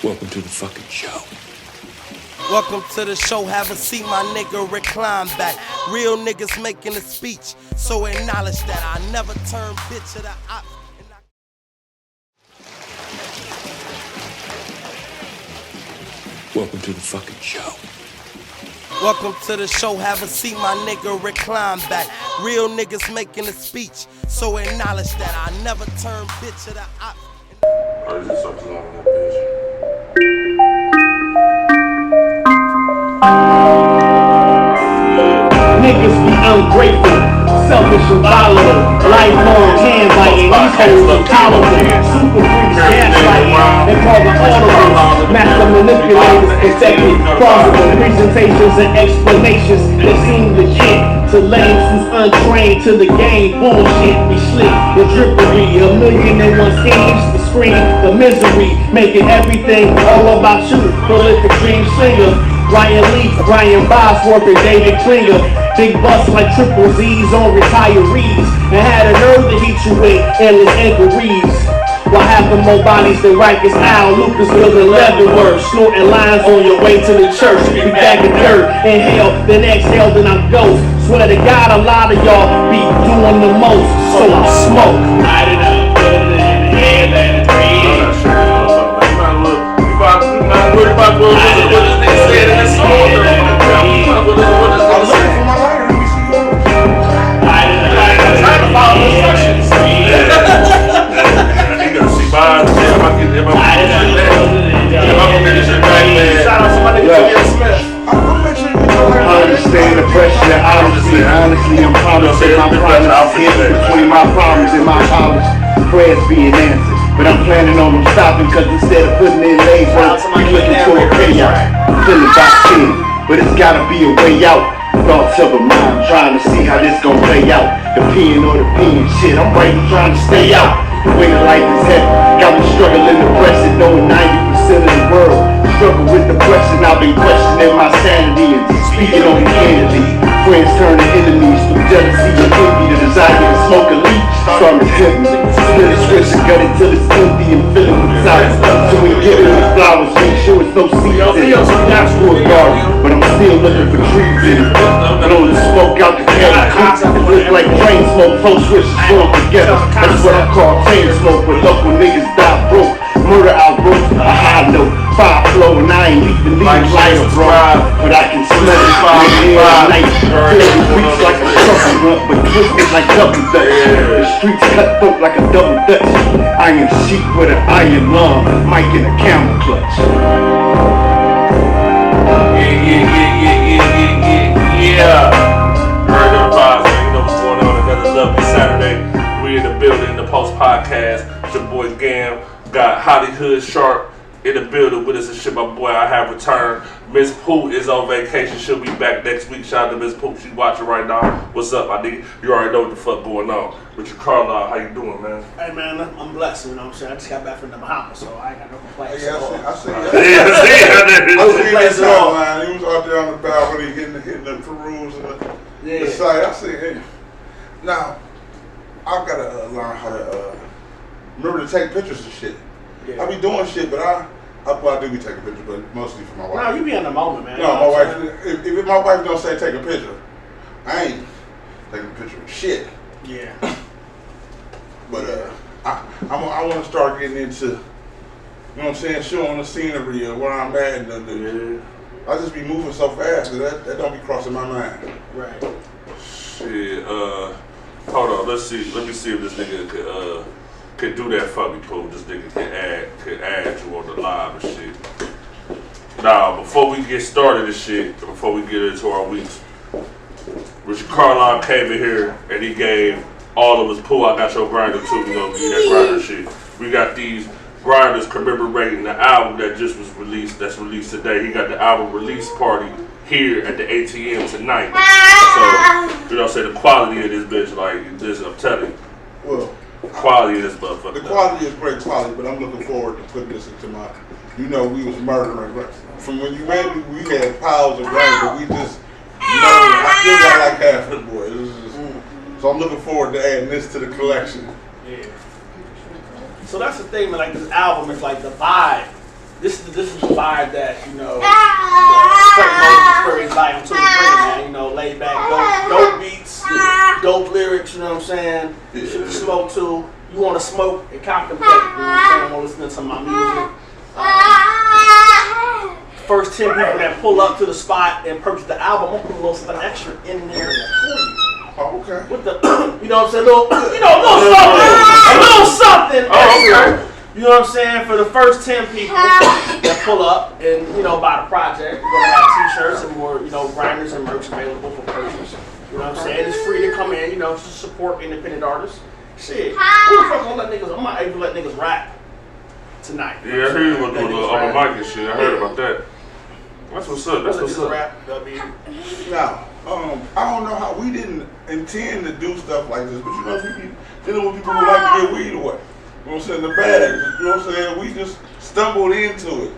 Welcome to the fucking show. Welcome to the show, have a seat, my nigga, recline back. Real niggas making a speech, so acknowledge that I never turn bitch to the op. Welcome to the fucking show. Welcome to the show, have a seat, my nigga, recline back. Real niggas making a speech, so acknowledge that I never turn bitch to the op. Oh, is this something on that bitch? Niggas be ungrateful, selfish and volatile, lifelong hand biting, these hoes intolerable, super freaks, gaslighting, they call the audibles, master manipulators, infected, plausible presentations and explanations that seem legit to lames who's untrained to the game. Bullshit, we slick, the drippery, 1,000,001 schemes, the scream, the misery, making everything all about you. Prolific dream slinger, Ryan Leaf, Brian Bosworth, and David Klinger. Big busts like triple Z's on retirees, and had a nerve to hit you with endless inquiries. While having more bodies than Rikers Isle, Lucasville and Leavenworth, snorting lines on your way to the church. We back in dirt, inhale, then exhale, then I'm ghost. Swear to God, a lot of y'all be doing the most, so I smoke. Light it up, put it in the air, let it breathe. What about what this nigga said in this song? What is trying to follow instructions. You gotta see mine. If I get this shit back, man. Shout out to my nigga Will Smith. I understand the pressure, honestly, I'm promising my promise is between my problems and my polish. Prayers being answered, but I'm planning on them stopping, cause instead of putting in labor, we looking for a payout. Feeling about 10, but it's gotta be a way out. Thoughts of a mind, trying to see how this gon' play out. The pen or the pen, shit, I'm writing, trying to stay out. The way of life is heavy, got me struggling to press it, knowing 90% of the world struggle with depression. I've been questioning my sanity and speaking on humanity. Friends turn to enemies through jealousy and envy. The desire to smoke a leaf, starting to tempt me. Split a switch and gut it till it's empty and fill it with silence. So we get it with flowers, make sure it's no seeds in it. Natural garden, but I'm still looking for trees in it. Blow the smoke out the candle. It looks like train smoke, flow switches roll together. That's what I call chain smoke, where local niggas die broke. Murder outbreak, a high note, fire flow, and I ain't even leaving lighter, bro. But I can smell it from the air at night. Feel the beats like a trucker run, but twisted like double dutch. The streets cut throat like a double dutch. Iron sheep with an iron lung, mic in a camel clutch. Yeah. Heard them vibes, man. You know what's going on. Another lovely Saturday. We in the building, the Post Podcast. It's your boy Gam. Got Hollywood Sharp in the building with us and shit. My boy, I have returned. Miss Pooh is on vacation. She'll be back next week. Shout out to Miss Pooh. She's watching right now. What's up, my nigga? You already know what the fuck going on. Ritchie Carlyle, how you doing, man? Hey man, I'm blessed, you know what I'm saying? I just got back from the Bahamas, so I ain't got no complaints. Yeah, I see Yeah, that time, man. He was out there on the balcony hitting the peruse and the site. I see him. Now, I've got to learn how to remember to take pictures of shit. Yeah. I be doing shit, but I do be taking pictures, but mostly for my wife. No, you be in the moment, man. No, my wife. If my wife don't say take a picture, I ain't taking a picture of shit. Yeah. But I want to start getting into, you know what I'm saying, showing the scenery of where I'm at. And I just be moving so fast that don't be crossing my mind. Right. Shit, hold on. Let me see if this nigga could do that for me, Pooh. This nigga could add you on the live and shit. Now, before we get started and shit, before we get into our weeks, Ritchie Carlyle came in here and he gave all of us, Pooh, I got your grinder too. We gonna give you that grinder shit. We got these grinders commemorating the album that just was released, that's released today. He got the album release party here at the ATM tonight. So, you know what I'm saying, the quality of this bitch, like this, I'm telling you. Well, Quality of this motherfucker. the quality is great quality, but I'm looking forward to putting this into my, you know, we was murdering. From when you met me, we had piles of grain, but we just murdered. I still got like half of the boy. So I'm looking forward to adding this to the collection. Yeah. So that's the thing, man, like this album is like the vibe this is the vibe that, you know, Frank Moses volume 2 and 3, man. You know, laid back, dope beats, dope lyrics, you know what I'm saying? Shit to smoke to. You want to smoke and contemplate, you know what I'm saying? I'm listening to my music. First 10 people that pull up to the spot and purchase the album, I'm gonna put a little something extra in there for you. Oh, okay. With the, you know what I'm saying, a little something. Oh, okay. You know what I'm saying? For the first 10 people that pull up and, you know, buy the project, we're gonna have t-shirts and more, you know, grinders and merch available for purchase. You know what I'm saying? It's free to come in, you know, to support independent artists. Shit, who the fuck gonna let niggas? I'm not able to let niggas rap tonight. Yeah, I heard you gonna do a little open mic and shit. I heard about that. That's what's up. That's what's up. Rap, Now, I don't know how we didn't intend to do stuff like this, but you know, we be dealing with people who like to get weed away. You know what I'm saying? The bag. You know what I'm saying? We just stumbled into it.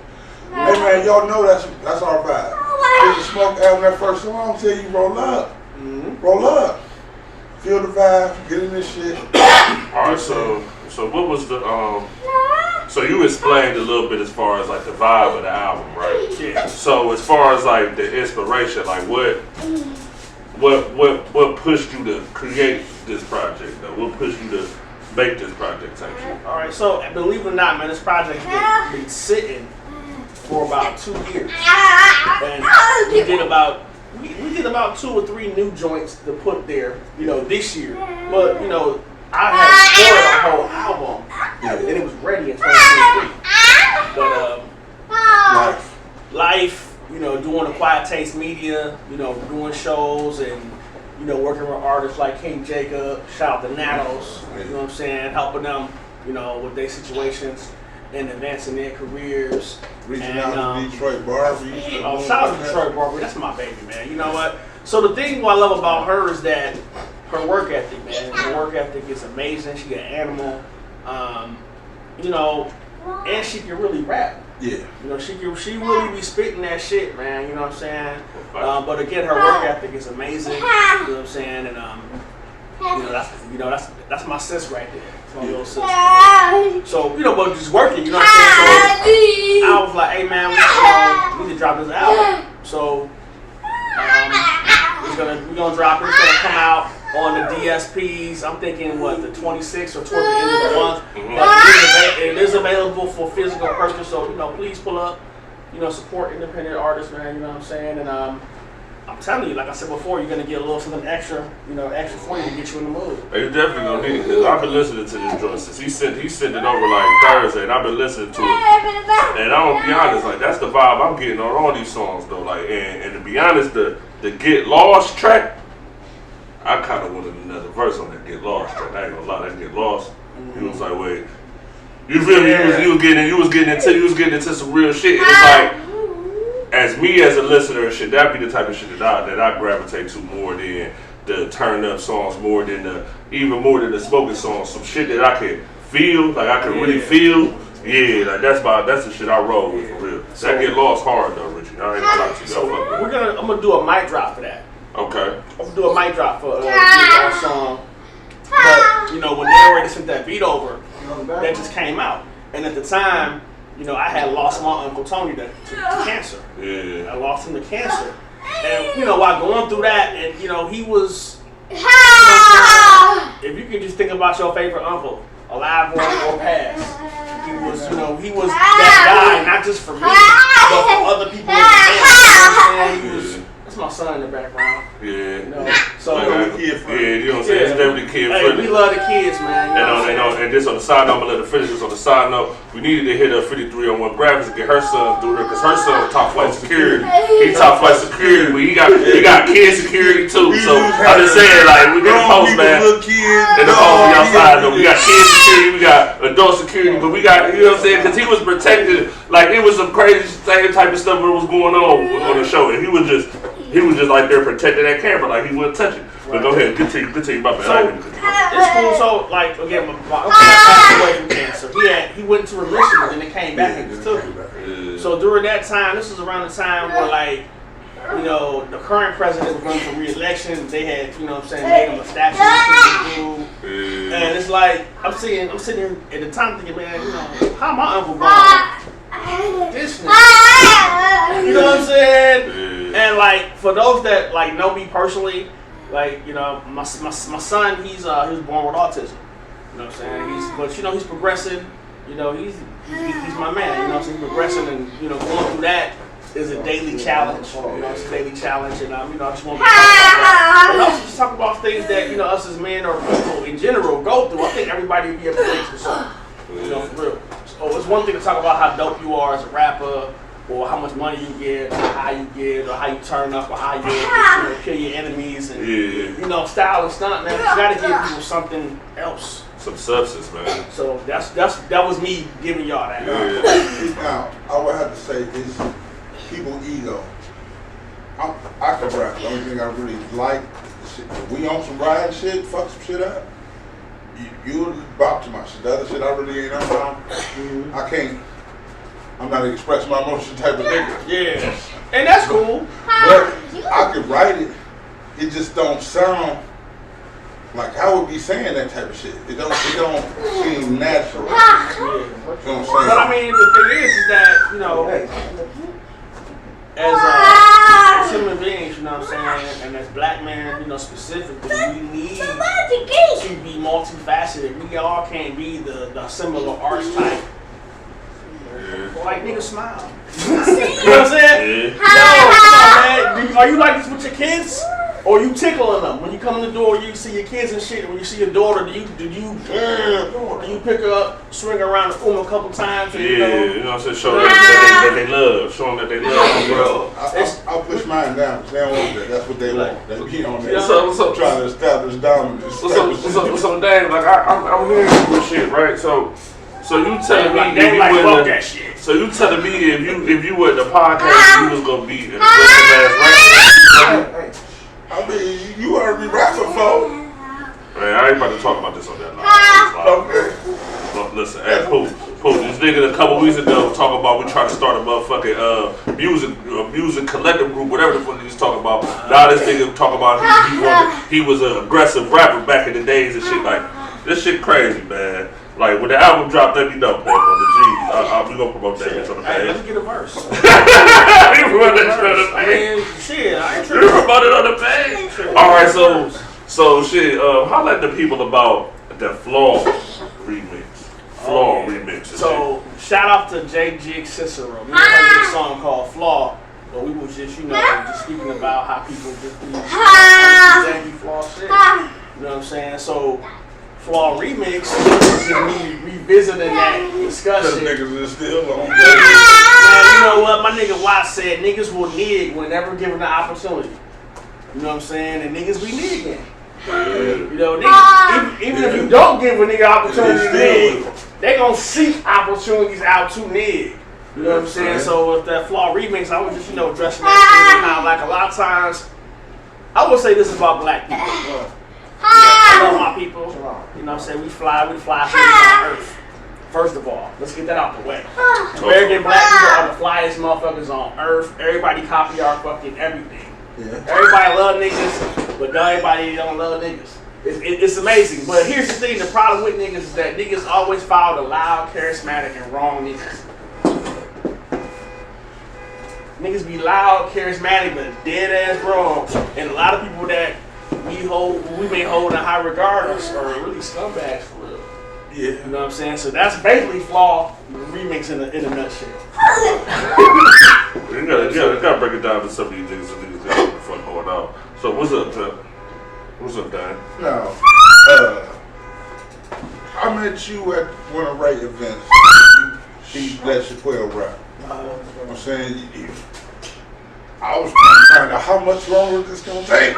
Hey man, y'all know that's our vibe. When you smoke out that first song, I'm tell you roll up. Roll up. Feel the vibe, get in this shit. Alright, so what was the so you explained a little bit as far as like the vibe of the album, right? Yeah. So as far as like the inspiration, like what pushed you to create this project though? What pushed you to make this project type shit? Alright, so believe it or not, man, this project's been sitting for about 2 years. And we did about 2 or 3 new joints to put there, you know, this year. But, you know, I had scored a whole album and it was ready in 2023. But life, you know, doing the Quiet Taste Media, you know, doing shows and, you know, working with artists like King Jacob, shout out to Natos, you know what I'm saying, helping them, you know, with their situations and advancing their careers. Reaching out to Detroit Barbie. Shout out to Detroit Barbie, that's my baby, man. You know what? So the thing what I love about her is that her work ethic, man. Her work ethic is amazing. She an animal, you know, and she can really rap. Yeah. You know, she really be spitting that shit, man. You know what I'm saying? But again, her work ethic is amazing. You know what I'm saying? And that's my sis right there. That's my little sister. So but just working. You know what I'm saying? So I was like, hey man, we need to drop this album. So we're gonna drop it. It's gonna come out on the DSPs. I'm thinking the 26th or toward the end of the month. But it is available for physical purchase. So please pull up. Support independent artists, man. You know what I'm saying? And I'm telling you, like I said before, you're gonna get a little something extra, extra for you to get you in the mood. Hey, you definitely gonna need it, because I've been listening to this joint since he sent it over like Thursday, and I've been listening to it. And I'm gonna be honest, like that's the vibe I'm getting on all these songs though. Like, and to be honest, the Get Lost track, I kind of wanted another verse on that Get Lost track. I ain't gonna lie, that Get Lost. He was like, wait, you feel me? You was getting into some real shit. And it's like, as me as a listener, should that be the type of shit that I gravitate to more than the turn up songs, even more than the smoking songs? Some shit that I can feel, like I can really feel. Yeah, like that's the shit I roll with for real. So, that Get Lost hard though, Richie. I ain't gonna lie to you. So I'm gonna do a mic drop for that. Okay. I'm gonna do a mic drop for the Get Lost song. But when they already sent that beat over, that just came out, and at the time, I had lost my Uncle Tony to cancer. Yeah. I lost him to cancer. And, while going through that, and, he was, if you can just think about your favorite uncle, alive or past, he was that guy, not just for me, but for other people in the family. That's my son in the background. Yeah. So it's definitely kid friendly. We love the kids, man. And this on the side note, I'm gonna let her finish this on the side note. We needed to hit her 5301 graphics and get her son through there, because her son top flight security. He top flight security, but he got kid security too. So I'm just saying, like, we got the post, man. And the post we outside though. We got kid security, we got adult security, but we got, you know what I'm saying? Because he was protected, like it was some crazy same type of stuff that was going on the show, and he was just like there protecting that camera, like he wouldn't touch it. But go ahead, continue, my man. So, it's cool. So, like, again, my uncle passed away from cancer. He went into remission, but then it came back and just took him. So during that time, this was around the time where, like, the current president was running for re-election. They had, made him a statue. And it's like, I'm sitting here at the time thinking, man, how my uncle gone this nigga. You know what I'm saying? Yeah. And like for those that like know me personally, like you know my son, he was born with autism. You know what I'm saying? But you know he's progressing. You know he's my man. You know what I'm saying? He's progressing, and you know going through that is a daily challenge. You know it's a daily challenge, and you know I just want to talk about that. And also just talk about things that you know us as men or people in general go through. I think everybody would be able to relate to something. You know for real. So it's one thing to talk about how dope you are as a rapper, or how much money you get, or how you get, or how you turn up, or how you kill your enemies, and you know, style and stunt, man. But you gotta give people something else, some substance, man. So that was me giving y'all that. Now, I would have to say is people ego. I can rap. The only thing I really like, we on some riot shit, fuck some shit up. You bop to my shit. The other shit I really ain't on. I can't. I'm not an express my emotion type of nigga. Yeah, and that's cool. But I could write it. It just don't sound like I would be saying that type of shit. It don't seem natural. You know what I'm saying? But I mean, the thing is that you know, as human beings, you know what I'm saying, and as black men, you know, specifically, we need to be multifaceted. We all can't be the similar archetype. Like nigga smile. You know what I'm saying? Yo, come on, man. Are you like this with your kids? Or you tickling them when you come in the door? You see your kids and shit. When you see your daughter, do you pick her up, swing her around the room a couple times? And, you know what I'm saying? Show them that they love. Show them that they love, bro. I'll push mine down because they don't want that. That's what they want. They be on there. What's up? Trying to establish dominance. What's up, Dave? Like I'm hearing this shit, right? So you telling me if you wouldn't that shit. So you telling me if you were the podcast, you was gonna be in the last rank? I mean, you heard me rap before. Man, I ain't about to talk about this on that line. Okay. Look, listen, hey, Pooh, this nigga a couple weeks ago talking about we trying to start a motherfucking music collective group, whatever the fuck he's talking about. Now this nigga talking about he was an aggressive rapper back in the days and shit. Like, this shit crazy, man. Like, when the album dropped, let me know, man, on the G's. We gonna promote that bitch on the page. Hey, let's get a verse. Shit, I ain't tripping. Promote it on the page. Alright, so shit, holla at the people about the Flaw remix. Flaw remix. So, shout out to J. Jig Cicero. We heard a song called Flaw, but we was just, just speaking about how people just do janky Flaw shit. You know what I'm saying? So, Flaw remix is me revisiting that discussion. Niggas is still on. Man, you know what? My nigga Watt said niggas will nig whenever given the opportunity. You know what I'm saying? And niggas be nigging. You know, niggas, even if you don't give a nigga opportunity to nig, they gonna seek opportunities out to nig. You know what I'm saying? So with that Flaw remix, I was just, addressing that thing and how, like, a lot of times, I would say this about black people. I love my people. You know what I'm saying? We fly things on Earth. First of all, let's get that out the way. American black people are the flyest motherfuckers on Earth. Everybody copy our fucking everything. Yeah. Everybody love niggas, but not everybody don't love niggas. It's amazing. But here's the thing, the problem with niggas is that niggas always follow the loud, charismatic, and wrong niggas. Niggas be loud, charismatic, but dead ass wrong. And a lot of people that we may hold in high regard are really scumbags for real. Yeah. You know what I'm saying? So that's basically Flaw remix in a nutshell. You gotta break it down to some of these niggas so niggas got what the fuck going on. So what's up, Pep? What's up, Dan? No. I met you at one of Ray events. He let Shaquille rap. I'm saying, I was trying to find out how much longer this gonna take.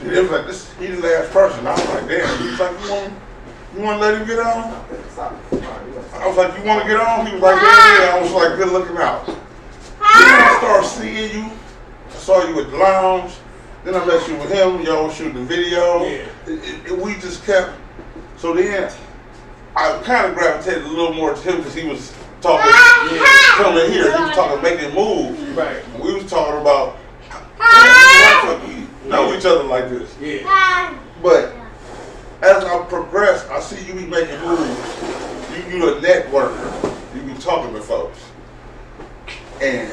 It was like, he's the last person. I was like, damn. He was like, you want to let him get on? I was like, you want to get on? He was like, yeah. I was like, good looking out. Then I started seeing you. I saw you at the lounge. Then I met you with him. Y'all was shooting the video. Yeah. We just kept. So then I kind of gravitated a little more to him because he was talking. Coming here, he was talking making moves. Right. We was talking about. We know each other like this. Yeah. But as I progress, I see you be making moves. You a networker. You be talking to folks, and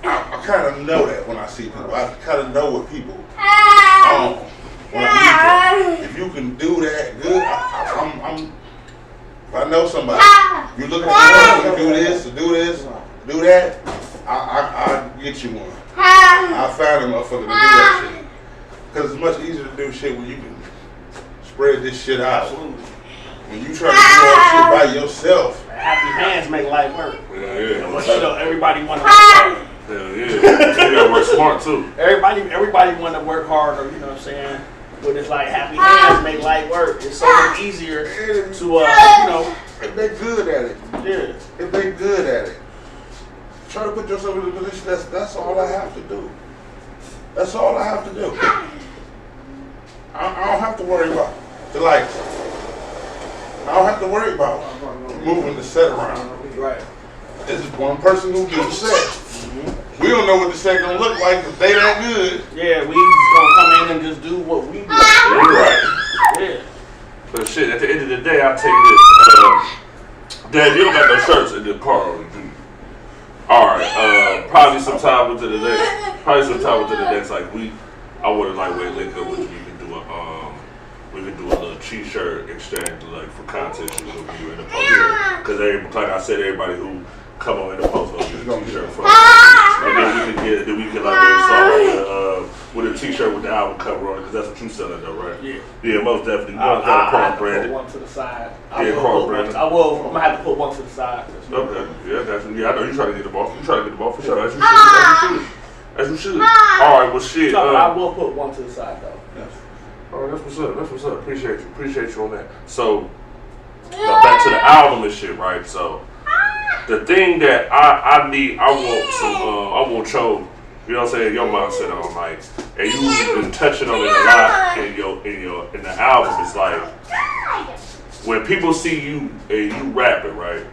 I kind of know that when I see people. I kind of know what people when I meet them. If you can do that good, if I know somebody, you looking for someone to do this, to do this, to do that, I get you one. I find a motherfucker to do that shit. Because it's much easier to do shit when you can spread this shit out. Absolutely. When you try to do all shit by yourself. Happy hands make life work. Yeah. But you know, everybody want to work hard. Hell yeah. You gotta work smart too. Everybody want to work harder, you know what I'm saying? But it's like happy hands make life work. It's so much easier to, you know. If they good at it. Yeah. If they good at it. Try to put yourself in a position that's all I have to do. That's all I have to do. I don't have to worry about the lights. I don't have to worry about moving the set around. Right. This is one person who do the set. Mm-hmm. We don't know what the set gonna look like if they that good. Yeah, we just gonna come in and just do what we do. Right. Yeah. But shit, at the end of the day, I'll tell you this. Dad, you don't got no shirts in the car, do you? Alright, probably sometime within the next like week, I would have like link up with you. We could do a little t-shirt exchange like for contest you in the post here. Because like I said, everybody who come on in the post will get a t-shirt from us. And then we can like brainstorm with a t-shirt with the album cover on it, because that's what you selling though, right? Yeah. Yeah, most definitely. I'll cross put branded. one to the side. Yeah, cross branded. I'm gonna have to put one to the side. Okay, yeah, definitely. Yeah, I know you try to get the ball. You try to get the ball for sure. As you should. As you should. All right, well, shit. No, I will put one to the side though. Yes. All right, that's what's up. That's what's up. Appreciate you on that. So, back to the album and shit, right? So, the thing that I want Cho, you know what I'm saying, your mindset on, like, and you've been touching on it a lot in the album. It's like when people see you and you rapping, right?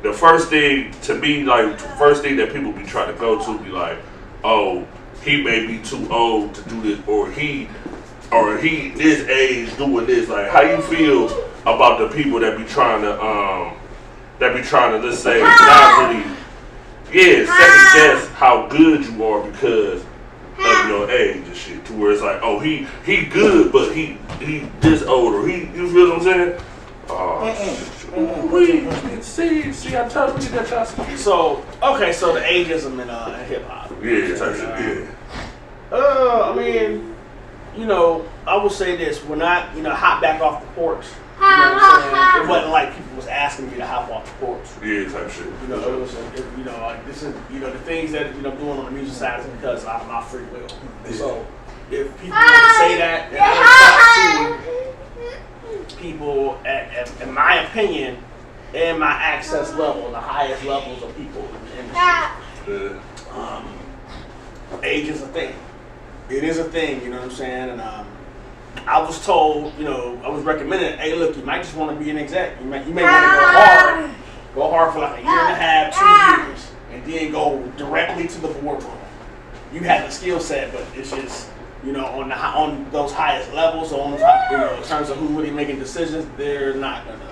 The first thing to me, like, that people be trying to go to be like, oh, he may be too old to do this, or he this age doing this. Like, how you feel about the people that be trying to let's say not really second guess how good you are because of your age and shit, to where it's like, oh, he good, but he this old, or you feel what I'm saying? See, I told you that y'all. So the ageism in hip hop. Yeah, type shit. Yeah. I mean, you know, I will say this: when I, hop back off the porch, you know what I'm saying? It wasn't like people was asking me to hop off the porch. Yeah, type shit. You know, it was, like this is, the things that I'm doing on the music side is because of my free will. Yeah. So if people want to say that, then I talk to people in my opinion, and my access level, the highest levels of people in the industry. Yeah. Age is a thing. It is a thing, you know what I'm saying? And I was told, I was recommended, hey, look, you might just want to be an exec. You may want to go hard for like a year and a half, 2 years, and then go directly to the boardroom. You have the skill set, but it's just, on those highest levels, or in terms of who really making decisions, they're not gonna,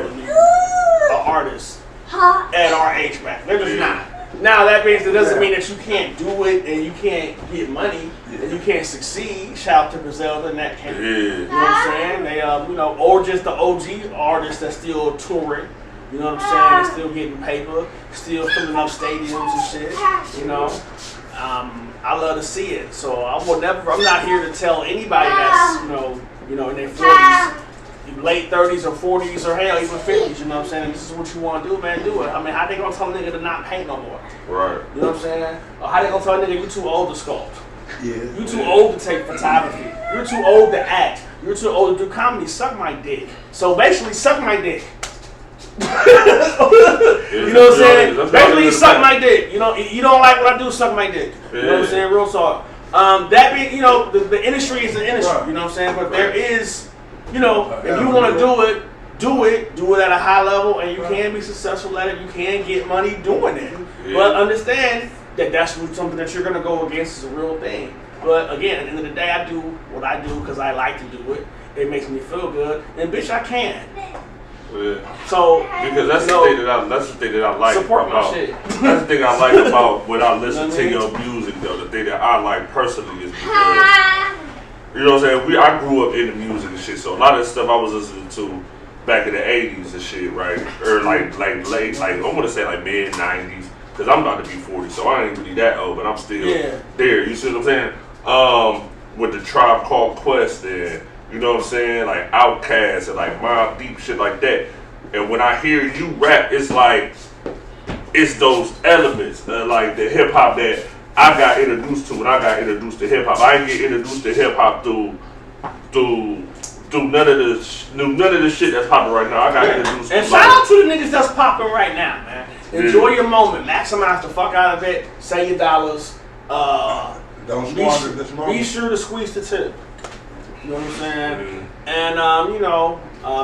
an artist at our age bracket. They're just not. Now that doesn't mean that you can't do it and you can't get money and you can't succeed. Shout out to Griselda in that case. Yeah. You know what I'm saying? They or just the OG artists that's still touring. You know what I'm saying? Still getting paper, still filling up stadiums and shit. I love to see it. So I'm not here to tell anybody that's in their 40s. Late 30s or 40s or hell, even 50s, you know what I'm saying? This is what you want to do, man, do it. I mean, how they gonna tell a nigga to not paint no more? Right. You know what I'm saying? Or how they gonna tell a nigga you too old to sculpt? Yeah. You too old to take photography. You're too old to act. You're too old to do comedy. Suck my dick. So basically, suck my dick. You know what I'm saying? Basically, suck my dick. You don't like what I do, suck my dick. You know what I'm saying? Real talk. That being, the industry is an industry. You know what I'm saying? But there is. If you want to do it at a high level, and you can be successful at it. You can get money doing it, but understand that that's something that you're gonna go against is a real thing. But again, at the end of the day, I do what I do because I like to do it. It makes me feel good, and bitch, I can. Yeah. Yeah. So because that's the thing that I like support about my shit. that's the thing I like about when I listen to your music though. The thing that I like personally is because you know what I'm saying. I grew up in the music and shit, so a lot of the stuff I was listening to back in the '80s and shit, right, or like late, like I want to say like mid '90s, because I'm about to be 40, so I ain't really that old, but I'm still there. You see what I'm saying? With the Tribe Called Quest and you know what I'm saying, like Outkast and like Mobb Deep shit like that. And when I hear you rap, it's like it's those elements, like the hip hop that I got introduced to when I got introduced to hip hop. I didn't get introduced to hip hop through none of the shit that's popping right now. I got introduced. And shout out to the niggas that's popping right now, man. Enjoy your moment, maximize the fuck out of it, save your dollars. Don't squander this moment. Be sure to squeeze the tip. You know what I'm saying? And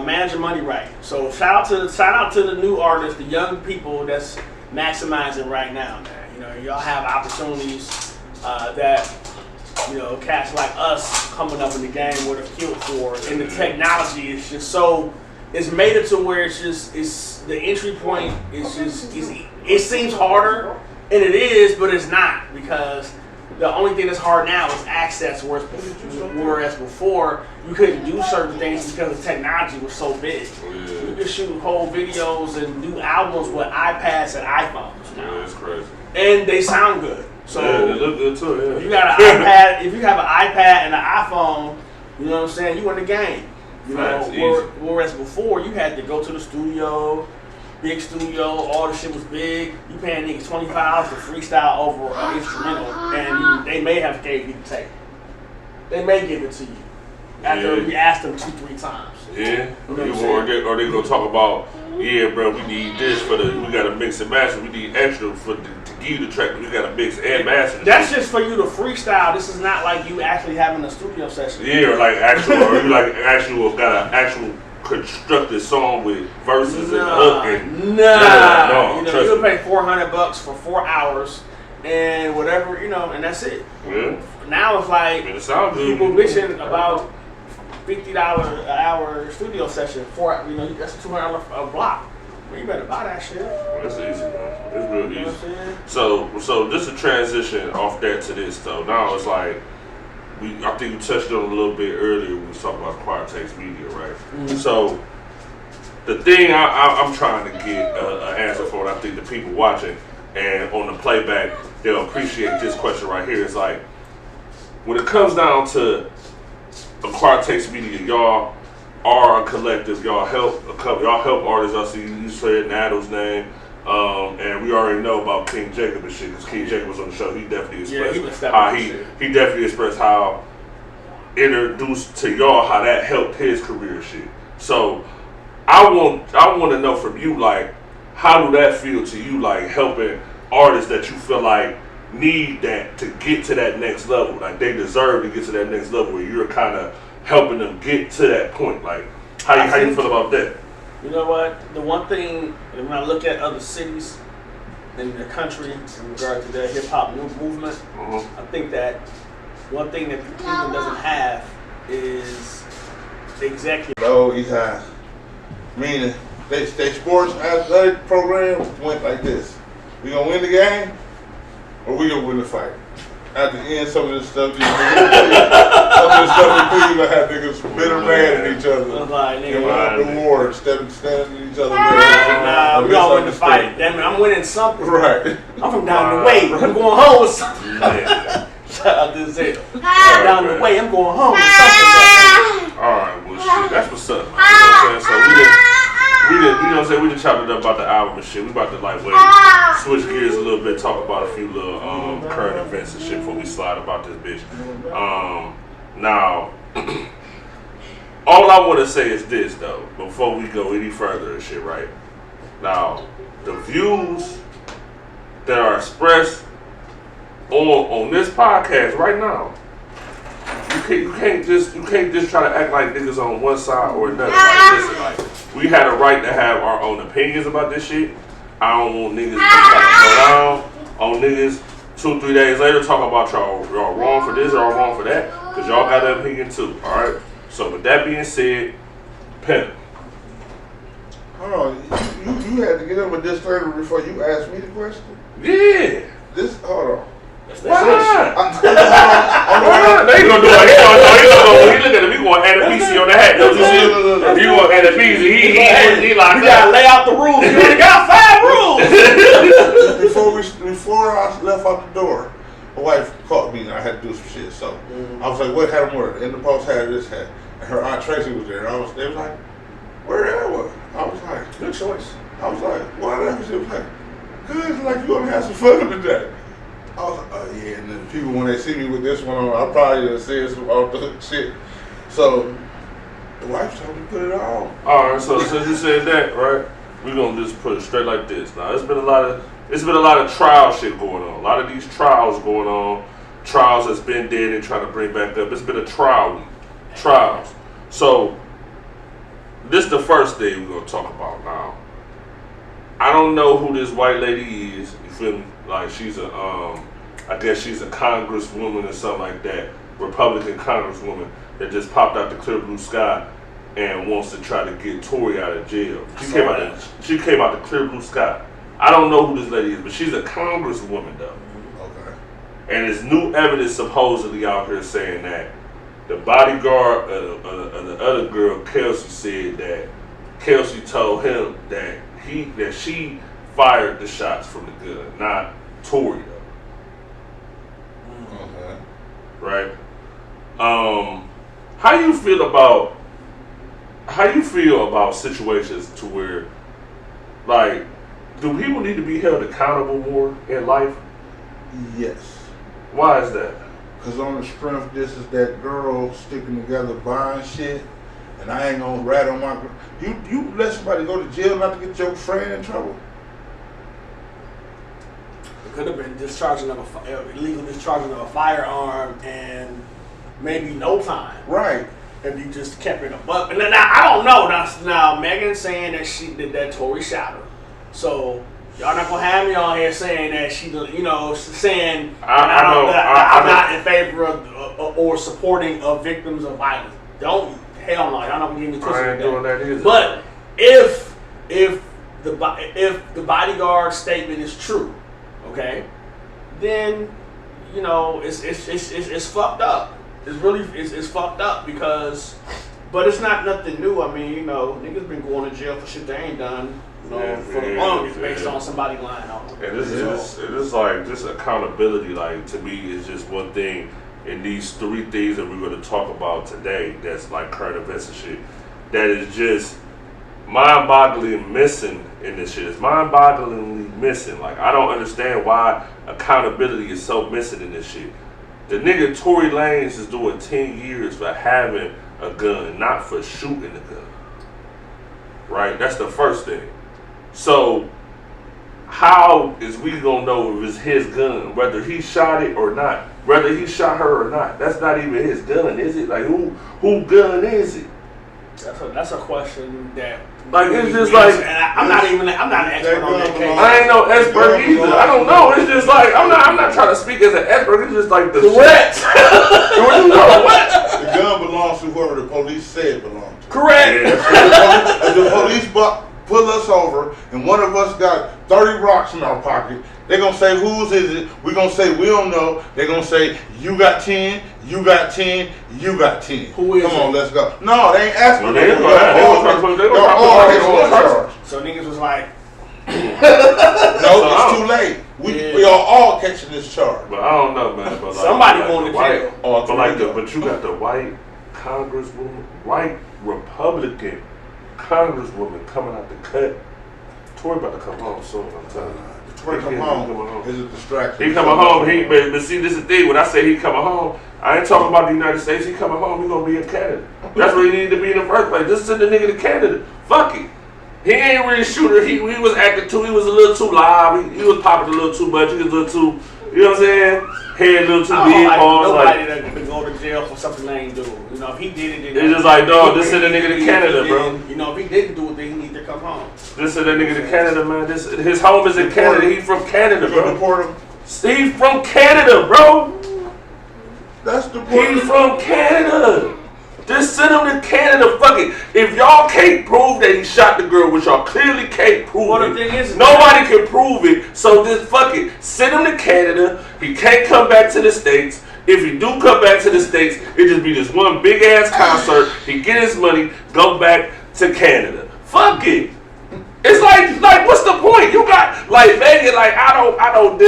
manage your money right. So shout out to the new artists, the young people that's maximizing right now, man. You know, y'all have opportunities that cats like us coming up in the game would have killed for. And the technology is just it's made it to where it's the entry point it seems harder, and it is, but it's not, because the only thing that's hard now is access, whereas before you couldn't do certain things because the technology was so big. You could shoot whole videos and do albums with iPads and iPhones now. Yeah, it's crazy. And they sound good. So they look good too, yeah. If you got an iPad, if you have an iPad and an iPhone, you know what I'm saying, you in the game. Whereas before you had to go to the studio, big studio, all the shit was big. You paying niggas $25 to freestyle over an instrumental, and they may have gave you the tape. They may give it to you after you asked them 2-3 times. Yeah, or they gonna talk about, bro, we need this we gotta mix and master. We need extra to give you the track, but we gotta mix and master. That's just for you to freestyle. This is not like you actually having a studio session. Yeah, or like you got an actual constructed song with verses and hook and no, you'll pay $400 for 4 hours and whatever, and that's it. Yeah. Now it's like people bitching about $50 an hour studio session for that's $200 a block. Well, you better buy that shit. That's easy, man. It's real easy. What I'm saying? So just a transition off that to this though. Now it's like I think you touched on it a little bit earlier when we was talking about Acquired Taste Media, right? Mm-hmm. So the thing I'm trying to get an answer for, and I think the people watching and on the playback, they'll appreciate this question right here. It's like, when it comes down to Acquired Taste Media, y'all are a collective. Y'all help artists. I see you said Nado's name. And we already know about King Jacob and shit, because King Jacob was on the show. He definitely expressed how he definitely expressed how introduced to y'all how that helped his career and shit. So I want to know from you, like, how do that feel to you, like helping artists that you feel like need that to get to that next level, like they deserve to get to that next level, where you're kind of helping them get to that point. Like how you feel about that? You know what? The one thing, when I look at other cities in the country in regard to their hip-hop movement, I think that one thing that Cleveland doesn't have is the executive. Oh, he's high. Meaning, they sports athletic program went like this. We gonna win the game, or we gonna win the fight. At the end, some of this stuff, in Cleveland had niggas bitter mad at each other. The war, standing at each other. Nah, we all win the fight. Damn it, I'm winning something. Right. I'm from down the way. I'm going home with something. Shout out to Zeta. Down the way, I'm going home with something. Alright, well shit, that's what's up. You know what I'm saying? So we didn't chop it up about the album and shit. We about to switch gears a little bit, talk about a few little current events and shit before we slide about this bitch. Now, all I want to say is this though, before we go any further and shit, right? Now, the views that are expressed on this podcast right now, you can't just try to act like niggas on one side or another. Like, listen, like, we had a right to have our own opinions about this shit. I don't want niggas to try to go down on niggas 2-3 days later talk about y'all wrong for this or wrong for that, because y'all got an opinion too. All right. So with that being said, Pimp, Hold on, you had to get up with this disclaimer before you asked me the question? Yeah. Hold on. Why not? Hold They gonna do it. He look at him. He gonna add a piece on the hat. Don't you see? You gonna add a piece. He like. You gotta lay out the rules. You only got 5 rules. Before I left out the door, my wife called me and I had to do some shit. So I was like, "What hat I'm wearing?" NDAPost had this hat, and her aunt Tracy was there. They was like, "Where that was?" I was like, Good choice. I was like, "Why that?" She was like, "Good. It's like you gonna have some fun today." I was like, "Oh yeah." And then people, when they see me with this one on, I probably said some other shit. So the wife told me to put it on. All right. So since you said that, right, we gonna just put it straight like this. Now, it's been a lot of trial shit going on. A lot of these trials going on. Trials that's been dead and trying to bring back up. It's been a trial week. Trials. So this is the first thing we're gonna talk about now. I don't know who this white lady is. You feel me? Like she's a, I guess she's a congresswoman or something like that. Republican congresswoman that just popped out the clear blue sky and wants to try to get Tory out of jail. She came out the clear blue sky. I don't know who this lady is, but she's a congresswoman though. Okay. And there's new evidence supposedly out here saying that the bodyguard of the other girl, Kelsey, said that Kelsey told him that she fired the shots from the gun, not Tory though. Okay. Right? How you feel about situations to where, like, do people need to be held accountable more in life? Yes. Why is that? Because on the strength, this is that girl sticking together buying shit, and I ain't gonna rat on my. You let somebody go to jail not to get your friend in trouble? It could have been illegal discharging of a firearm and maybe no time. Right. If you just kept it a buck. And then I don't know. Now Megan's saying that she did that Tory shot her. So y'all not gonna have me on here saying that she, saying I'm not in favor of or supporting of victims of violence. Hell no, y'all not gonna give me twisted. I ain't doing that either. But if the bodyguard statement is true, okay, then it's fucked up. It's really it's fucked up because, but it's not nothing new. I mean, niggas been going to jail for shit they ain't done. For the longest, based on somebody lying on them. And it's like just accountability. Like, to me, is just one thing. And these 3 things that we're going to talk about today, that's like current events and shit, that is just mind-bogglingly missing in this shit. It's mind-bogglingly missing. Like, I don't understand why accountability is so missing in this shit. The nigga Tory Lanez is doing 10 years for having a gun, not for shooting the gun. Right? That's the first thing. So, how is we gonna know if it's his gun, whether he shot it or not, whether he shot her or not? That's not even his gun, is it? Like, who gun is it? That's a question that. Like, it's just like, I'm not an expert on that case. I ain't no expert either. I don't know. It's just like, I'm not trying to speak as an expert. It's just like the correct. What? The gun belongs to whoever the police said belonged to. Correct. If the police pull us over and one of us got 30 rocks in our pocket, they're going to say, whose is it? We're going to say, we don't know. They're going to say, you got 10, you got 10, you got 10. Who is Come on, it? let's go. No, they ain't asking. They all charge. So niggas was like, no, it's too late. We are all catching this charge. But I don't know, man. But like, somebody going to jail. But you got the white congresswoman, white Republican congresswoman coming out the cut. Tory about to come home soon, I'm telling you. Tory come home is a distraction. He coming home. But see, this is the thing. When I say he coming home, I ain't talking about the United States. He coming home. He gonna be in Canada. That's where he needed to be in the first place. Just send the nigga to Canada. Fuck it. He ain't really a shooter. He was acting too. He was a little too live. He was popping a little too much. He was a little too. You know what I'm saying? Head a little too big. Nobody that could go to jail for something they ain't doing. If he did it, then it's just like, dog, just send a nigga to Canada, bro. If he didn't do it, then he need to come home. Just send that nigga to Canada, man. His home is in Canada. He's from Canada, bro. Deport him. He's from Canada, bro. That's the He's from Canada. Just send him to Canada. Fuck it. If y'all can't prove that he shot the girl, which y'all clearly can't prove Well, it, the thing is, nobody can prove it. So just fuck it. Send him to Canada. He can't come back to the States. If he do come back to the States, it just be this one big ass concert. He get his money, go back to Canada. Fuck it. It's like what's the point? You got like Megan. Like I don't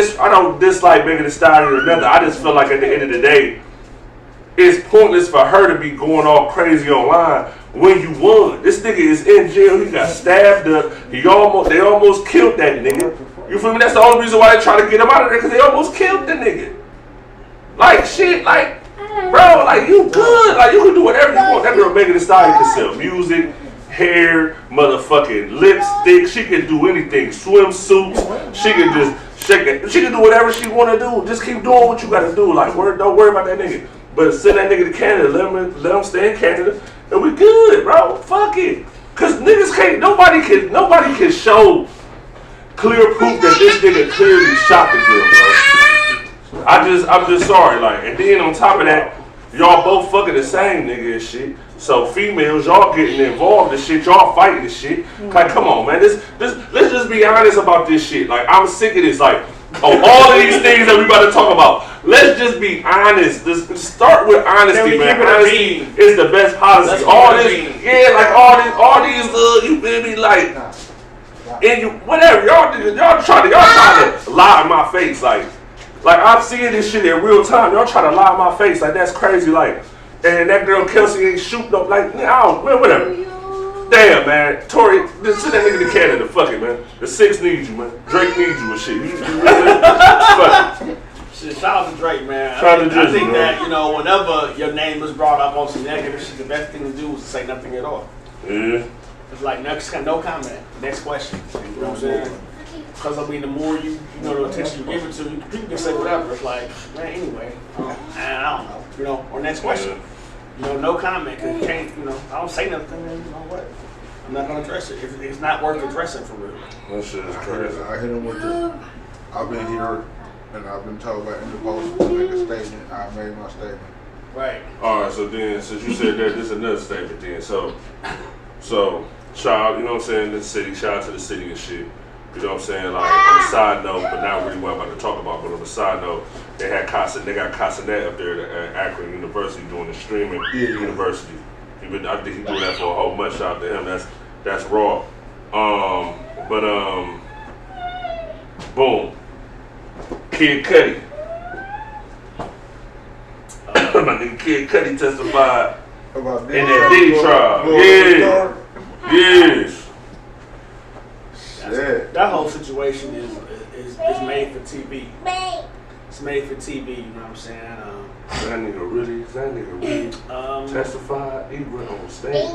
dislike Megan Thee Stallion or nothing. I just feel like at the end of the day, it's pointless for her to be going all crazy online when you won. This nigga is in jail. He got stabbed up. They almost killed that nigga. You feel me? That's the only reason why they try to get him out of there, because they almost killed the nigga. Like shit, like bro, like you good. Like you can do whatever you want. That girl Megan Thee Stallion can sell music, hair, motherfucking lipstick. She can do anything. Swimsuits. She can just shake it. She can do whatever she want to do. Just keep doing what you got to do. Like don't worry about that nigga. But send that nigga to Canada. Let him stay in Canada, and we good, bro. Fuck it. Cause niggas can't. Nobody can show clear proof that this nigga clearly shot the girl, bro. I'm just sorry, like, and then on top of that, y'all both fucking the same nigga and shit. So females, y'all getting involved in shit, y'all fighting this shit. Like, come on, man. Let's just be honest about this shit. Like, I'm sick of this. Like, all of these things that we about to talk about. Let's just be honest. Let's start with honesty, man. Honesty is the best policy. All these, you feel me, like, and you, whatever, y'all trying to lie in my face, like I'm seeing this shit in real time. Y'all trying to lie in my face, like that's crazy, like. And that girl Kelsey ain't shooting up, like, whatever. Damn, man. Tory, just send that nigga to Canada. Fuck it, man. The Six needs you, man. Drake needs you and shit. You fuck it. Shit, shout out to Drake, man. Shout out to Drake, I think man. that, whenever your name is brought up on some negative shit, the best thing to do is to say nothing at all. Yeah. It's like, no comment. Next question. You know what I'm saying? Because, I mean, the more the attention you give it to, people can say whatever. It's like, man, anyway. I don't know. Or next question. No comment, because you can't, I don't say nothing, then, you know what? I'm not going to address it. It's not worth addressing for real. That shit is crazy. I hit him with I've been here, and I've been told by NDAPost to make a statement. I made my statement. Right. All right, so then, since you said that, this is another statement then. So, child, you know what I'm saying, the city, shout out to the city and shit. You know what I'm saying? Like, on the side note, but not really what I'm about to talk about, but on the side note, they got Casanet up there at Akron University doing the streaming university. I think he doing that for a whole month. Shout out to him. That's raw. Boom. Kid Cudi. My nigga Kid Cudi testified About in that Diddy trial. Yes. That whole situation is made for TV. It's made for TV, you know what I'm saying? That nigga really testified. He went on stage.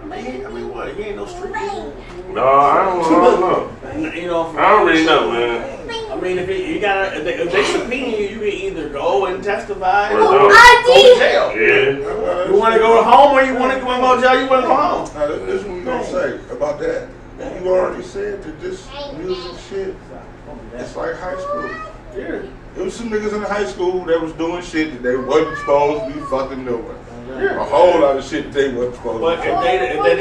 I mean, what? He ain't no street nigga. No, I don't know. I don't really know, man. I mean, if they subpoena you, you can either go and testify or Or go no. to jail. Yeah. You want to go home or you want to go to jail? You want to go home. This is what we gonna say about that. You already said that this music shit, it's like high school. Yeah. There was some niggas in high school that was doing shit that they wasn't supposed to be fucking doing. A whole lot of shit that they wasn't supposed But to if be they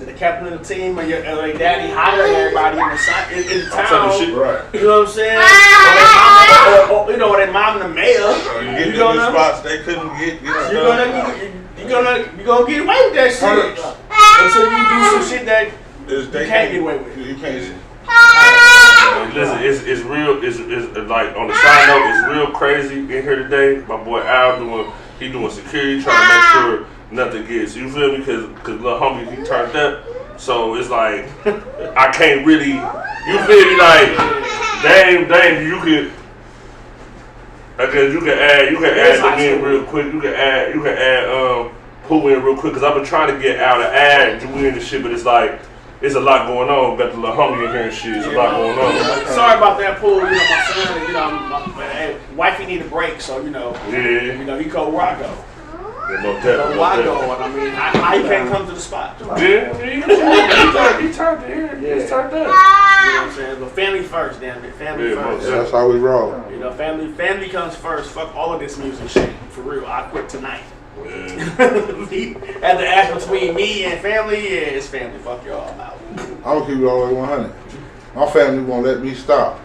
the captain of the team, and your daddy hired everybody in the town, right. you know what I'm saying? Or their mom and the mayor, Getting in the spots they couldn't get you're gonna get away with that shit until you do some shit that you can't get away with. You can't. Listen, it's real. It's like on the side note, it's real crazy in here today. My boy Al doing security, trying to make sure nothing gets. You feel me? Because little homie he turned up, so it's like I can't really. You feel me? Like damn, you can. I guess you can add them in real quick. You can add Pooh in real quick because I've been trying to get Al to add you in and shit, but it's like. It's a lot going on. Got the little homie in here and shit. It's a lot going on. Sorry about that, Pooh. My son, wifey need a break, so Yeah. he called Rocco. Yeah, Rocco, and I mean, how he can't come to the spot? Yeah, he turned here. He's turned up. You know what I'm saying? But family first, damn it. Family first. That's how we roll. Family comes first. Fuck all of this music shit. For real. I quit tonight. At the ask between me and family, yeah, it's family. Fuck y'all, I'm out. I'm gonna keep it all the way 100. My family won't let me stop. Why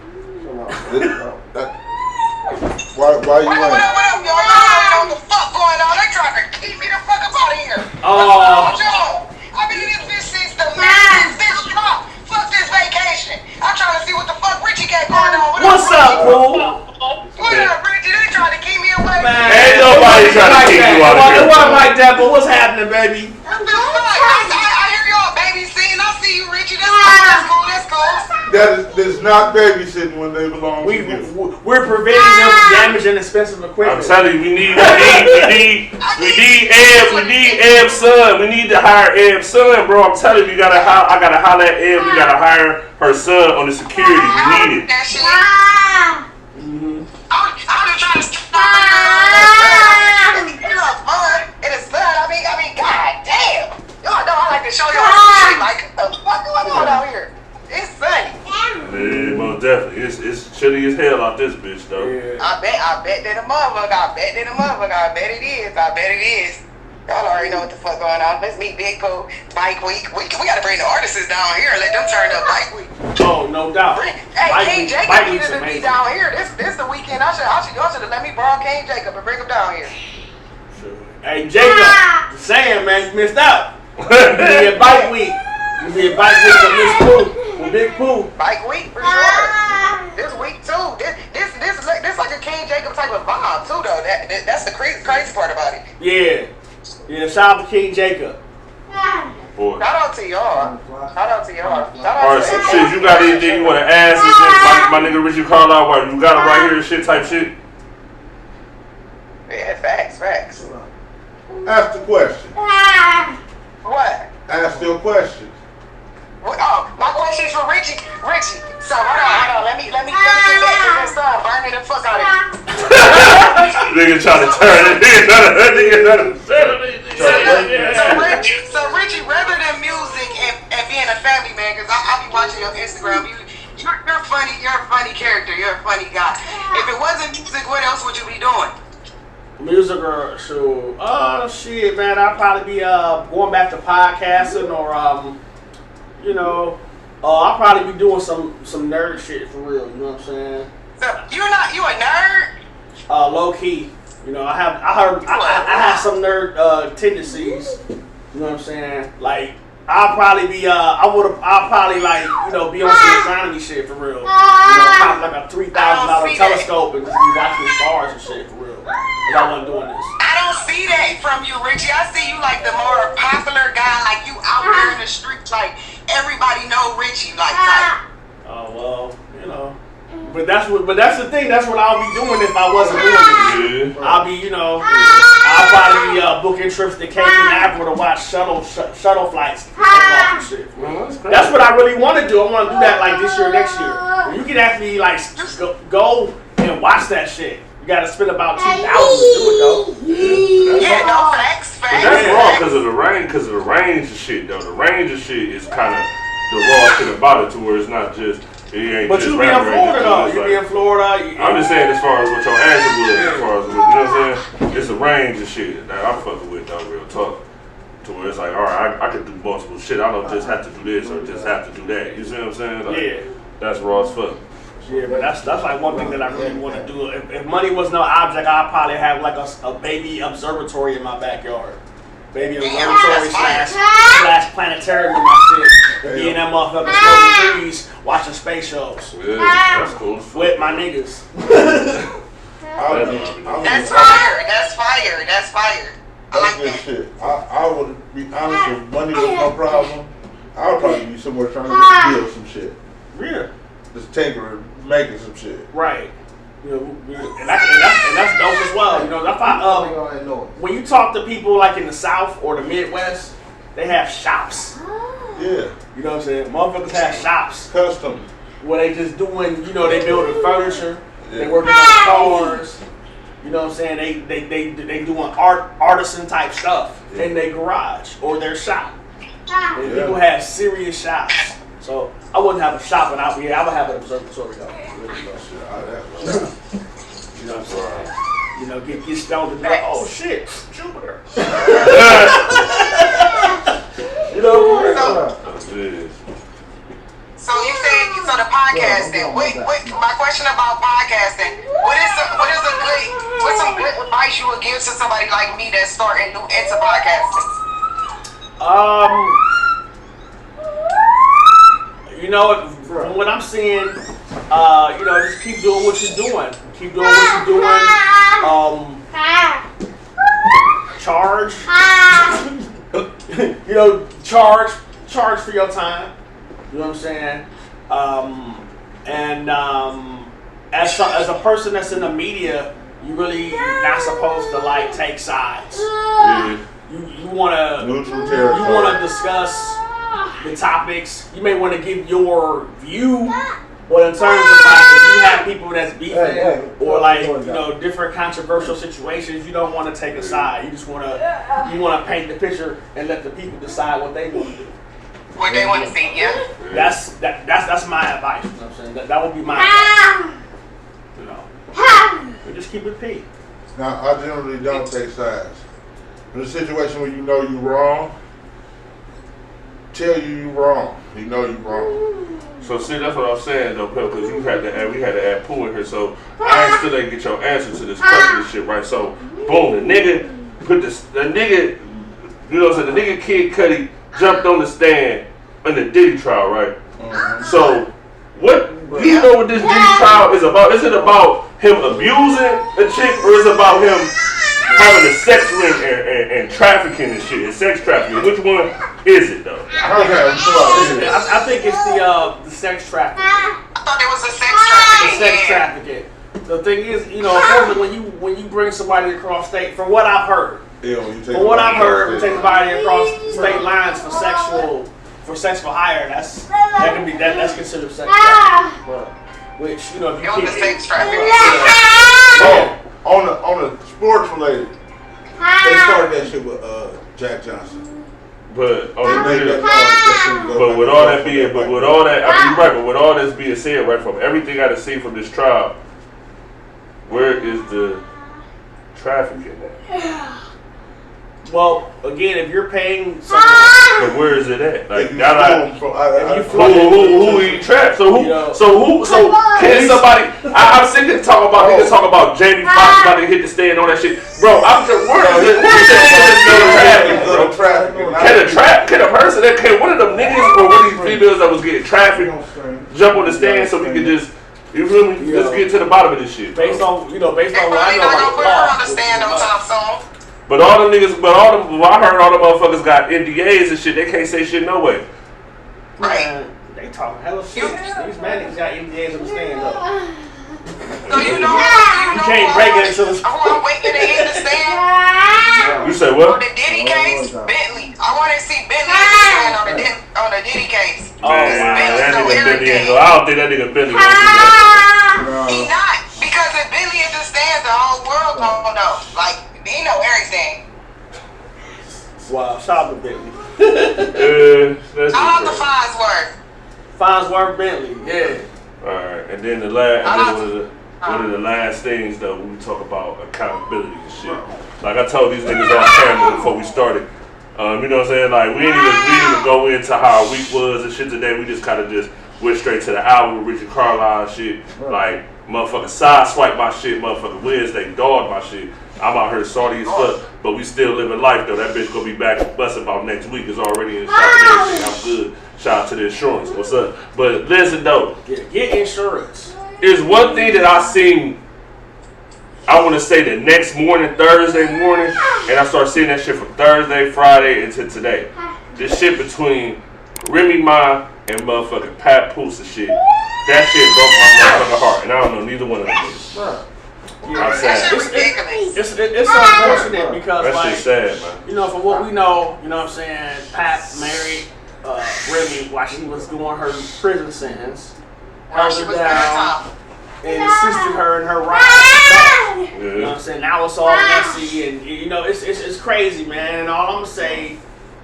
you ain't? Well, y'all don't know what the fuck going on. They trying to keep me the fuck up out of here. Oh. I've been in this bitch since the bitch dropped. Fuck this vacation. I'm trying to see what the fuck Ritchie got going on. What's up, Pooh? What up, Ritchie? They trying to keep me away. Man, Ain't nobody trying to keep you out of here. It wasn't like that, but what's happening, baby? I hear y'all babysitting. I see you, Ritchie. That's cool. That's cool. That is not babysitting when they belong to you. We're preventing them from damaging expensive equipment. I'm telling you, we need Eb's son. We need to hire Eb's son, bro. I'm telling you, I gotta holler at Eb. We gotta hire her son on the security. We need it. That shit. I'm just trying to stop it. It's fun. It is fun. I mean, goddamn. Y'all know I like to show y'all some shit. Like, what the fuck going on out here? It's sunny. Yeah, most definitely. It's chilly as hell out this bitch, though. Yeah. I bet that a motherfucker. I bet it is. Y'all already know what the fuck going on. Let's meet Big Pooh. Bike week. We gotta bring the artists down here and let them turn up bike week. Oh, no doubt. Hey, King Jacob needed to be down here. This the weekend. Y'all should have let me borrow King Jacob and bring him down here. Hey, Jacob, saying, man, you missed out. You be at bike week. You be at bike week with Miss Pooh, with Big Pooh. Bike week for sure. This week too. This like a King Jacob type of vibe too, though. That's the crazy part about it. Yeah. Shout out to King Jacob. Boy. Shout out to y'all. Alright, so shit, you got anything you want to ask this nigga, my nigga Ritchie Carlyle? What, you got it right here, shit type shit? Yeah, facts. Ask the question. What? Ask your questions. Oh, my question's for Ritchie. So hold on. Let me get back to this stuff. Burning the fuck out of you. Nigga trying to turn it. So Ritchie, rather than music and being a family man, because I be watching your Instagram, you're funny. You're a funny character. You're a funny guy. If it wasn't music, what else would you be doing? Music or show? Oh shit, man! I'll probably be going back to podcasting or I'll probably be doing some nerd shit for real. You know what I'm saying? So you a nerd? Low key. I have some nerd tendencies. You know what I'm saying? Like I'll probably be I'll probably be on some astronomy shit for real. Pop like a $3,000 telescope and just be watching the stars and shit for real. If I wasn't doing this. I don't see that from you, Ritchie. I see you like the more popular guy, like you out there in the streets, like everybody know Ritchie, like. Oh well, But that's the thing. That's what I'll be doing if I wasn't doing this. I'll be, I'll probably be booking trips to Cape Canaveral to watch shuttle flights. And shit. That's what I really want to do. I want to do that like this year, next year. You can actually go and watch that shit. You got to spend about $2,000 to do it though. Yeah, no facts. But that's wrong because of the range of shit though. The range of shit is kind of the raw shit about it to where it's not just. But you be in Florida though. You be in Florida. I'm just saying as far as what your answer was, as far as you know what I'm saying. It's a range of shit that I'm fucking with though, real talk. To where it's like, all right, I could do multiple shit. I don't just have to do this or just have to do that. You see what I'm saying? Like, that's raw as fuck. Yeah, but that's like one thing that I really want to do. If money was no object, I'd probably have like a baby observatory in my backyard. Baby observatory slash planetarium in my shit. Be in that motherfucker smoking trees, watching space shows. Yeah, that's cool. With my niggas. That's fire. That's good shit. I would be honest, if money was no problem, I would probably be somewhere trying to build some shit. Yeah. Just tinkering, making some shit. Right. And that's dope as well. That's when you talk to people like in the South or the Midwest, they have shops. Yeah. You know what I'm saying? Motherfuckers have shops. Custom. Where they just doing, they building furniture, they working on cars. You know what I'm saying? They doing artisan type stuff in their garage or their shop. And people have serious shops. So I wouldn't have a shop, and I would have an observatory though. You know what I'm saying? You know, get stoned and be like, oh shit, Jupiter. You know. So you said so the podcasting. What my question about podcasting? What's some good advice you would give to somebody like me that's starting new into podcasting? You know, from what I'm seeing, you know, just keep doing what you're doing. Keep doing what you're doing. Charge. You know, charge for your time. You know what I'm saying? As a person that's in the media, you really not supposed to like take sides. Yeah. You wanna Neutral territory. You wanna discuss the topics. You may want to give your view, but in terms of like if you have people that's beefing or like you know different controversial situations, you don't want to take a side. You just wanna paint the picture and let the people decide what they want to do. What they want to see, yeah. That's my advice. You know what I'm saying? That would be my advice. You know, but just keep it P. Now, I generally don't take sides. In a situation where you know you're wrong, tell you wrong. You know you're wrong. So see, that's what I'm saying though, Pep, because we had to add Pooh in here. So I still didn't get your answer to this question and shit, right? So boom, the nigga, you know what I'm saying? The nigga Kid Cudi jumped on the stand in the Diddy trial, right? So what do you know what this Diddy trial is about? Is it about him abusing a chick, or is it about him having a sex ring and trafficking and shit, and sex trafficking? Which one is it though? I think it's the sex trafficking. I thought it was a sex trafficking. The sex trafficking. The thing is, you know, unfortunately, when you bring somebody across state, from what I've heard, we take somebody across state lines for sexual hire. That's considered sex trafficking. Which you know, if you keep sex trafficking. On the sports related, they started that shit with Jack Johnson. But with all that, I mean, you're right. But with all this being said, right, from everything I done seen from this trial, where is the trafficking at? Well, again, if you're paying someone, but where is it at? Like, who he trapped? So can somebody? I'm sick of talking about niggas talking about Jamie Foxx about to hit the stand on that shit, bro. I'm just where is it? Can a person that one of them niggas or one of these females that was getting trafficked jump on the stand so we can just you feel me? Let's get to the bottom of this shit. Based on what I know about the law. On the stand on time soon. But I heard all the motherfuckers got NDAs and shit. They can't say shit no way. Man, they talking hella shit. These man niggas got NDAs on the stand though. So you can't break it until it's. I'm waiting to hit the stand. You say what? On the Diddy case, Bentley. I want to see Bentley hit the stand on the Diddy case. Oh, that nigga Bentley ain't I don't think that nigga Bentley gonna do that. He not. Because if Bentley hit the stand, the whole world gonna know. Like, he know everything. Wow, shout out to Bentley. Shout out to Farnsworth. Farnsworth Bentley, yeah. Alright, and then one of the last things though, when we talk about accountability and shit. Like I told these niggas on camera before we started, you know what I'm saying? Like we didn't even go into how our week was and shit today. We just kind of just went straight to the album with Ritchie Carlyle and shit. Like motherfucker sideswipe my shit, motherfucker Wednesday dog my shit. I'm out here salty as fuck, but we still living life though. That bitch gonna be back with us about next week. It's already in shop and everything. I'm good. Shout out to the insurance. What's up? But listen though, get insurance. Is one thing that I seen. I want to say the next morning, Thursday morning, and I start seeing that shit from Thursday, Friday into today. This shit between Remy Ma and motherfucking Pat Pooh and shit. That shit broke my motherfucking heart, and I don't know neither one of them niggas. I'm sad. It's unfortunate because that like shit's sad, man. You know, from what we know, you know what I'm saying, Pat married Remy while she was doing her prison sentence, held her down, and assisted her in her ride. You know what I'm saying? Now it's all messy, and you know it's crazy, man. And all I'm gonna say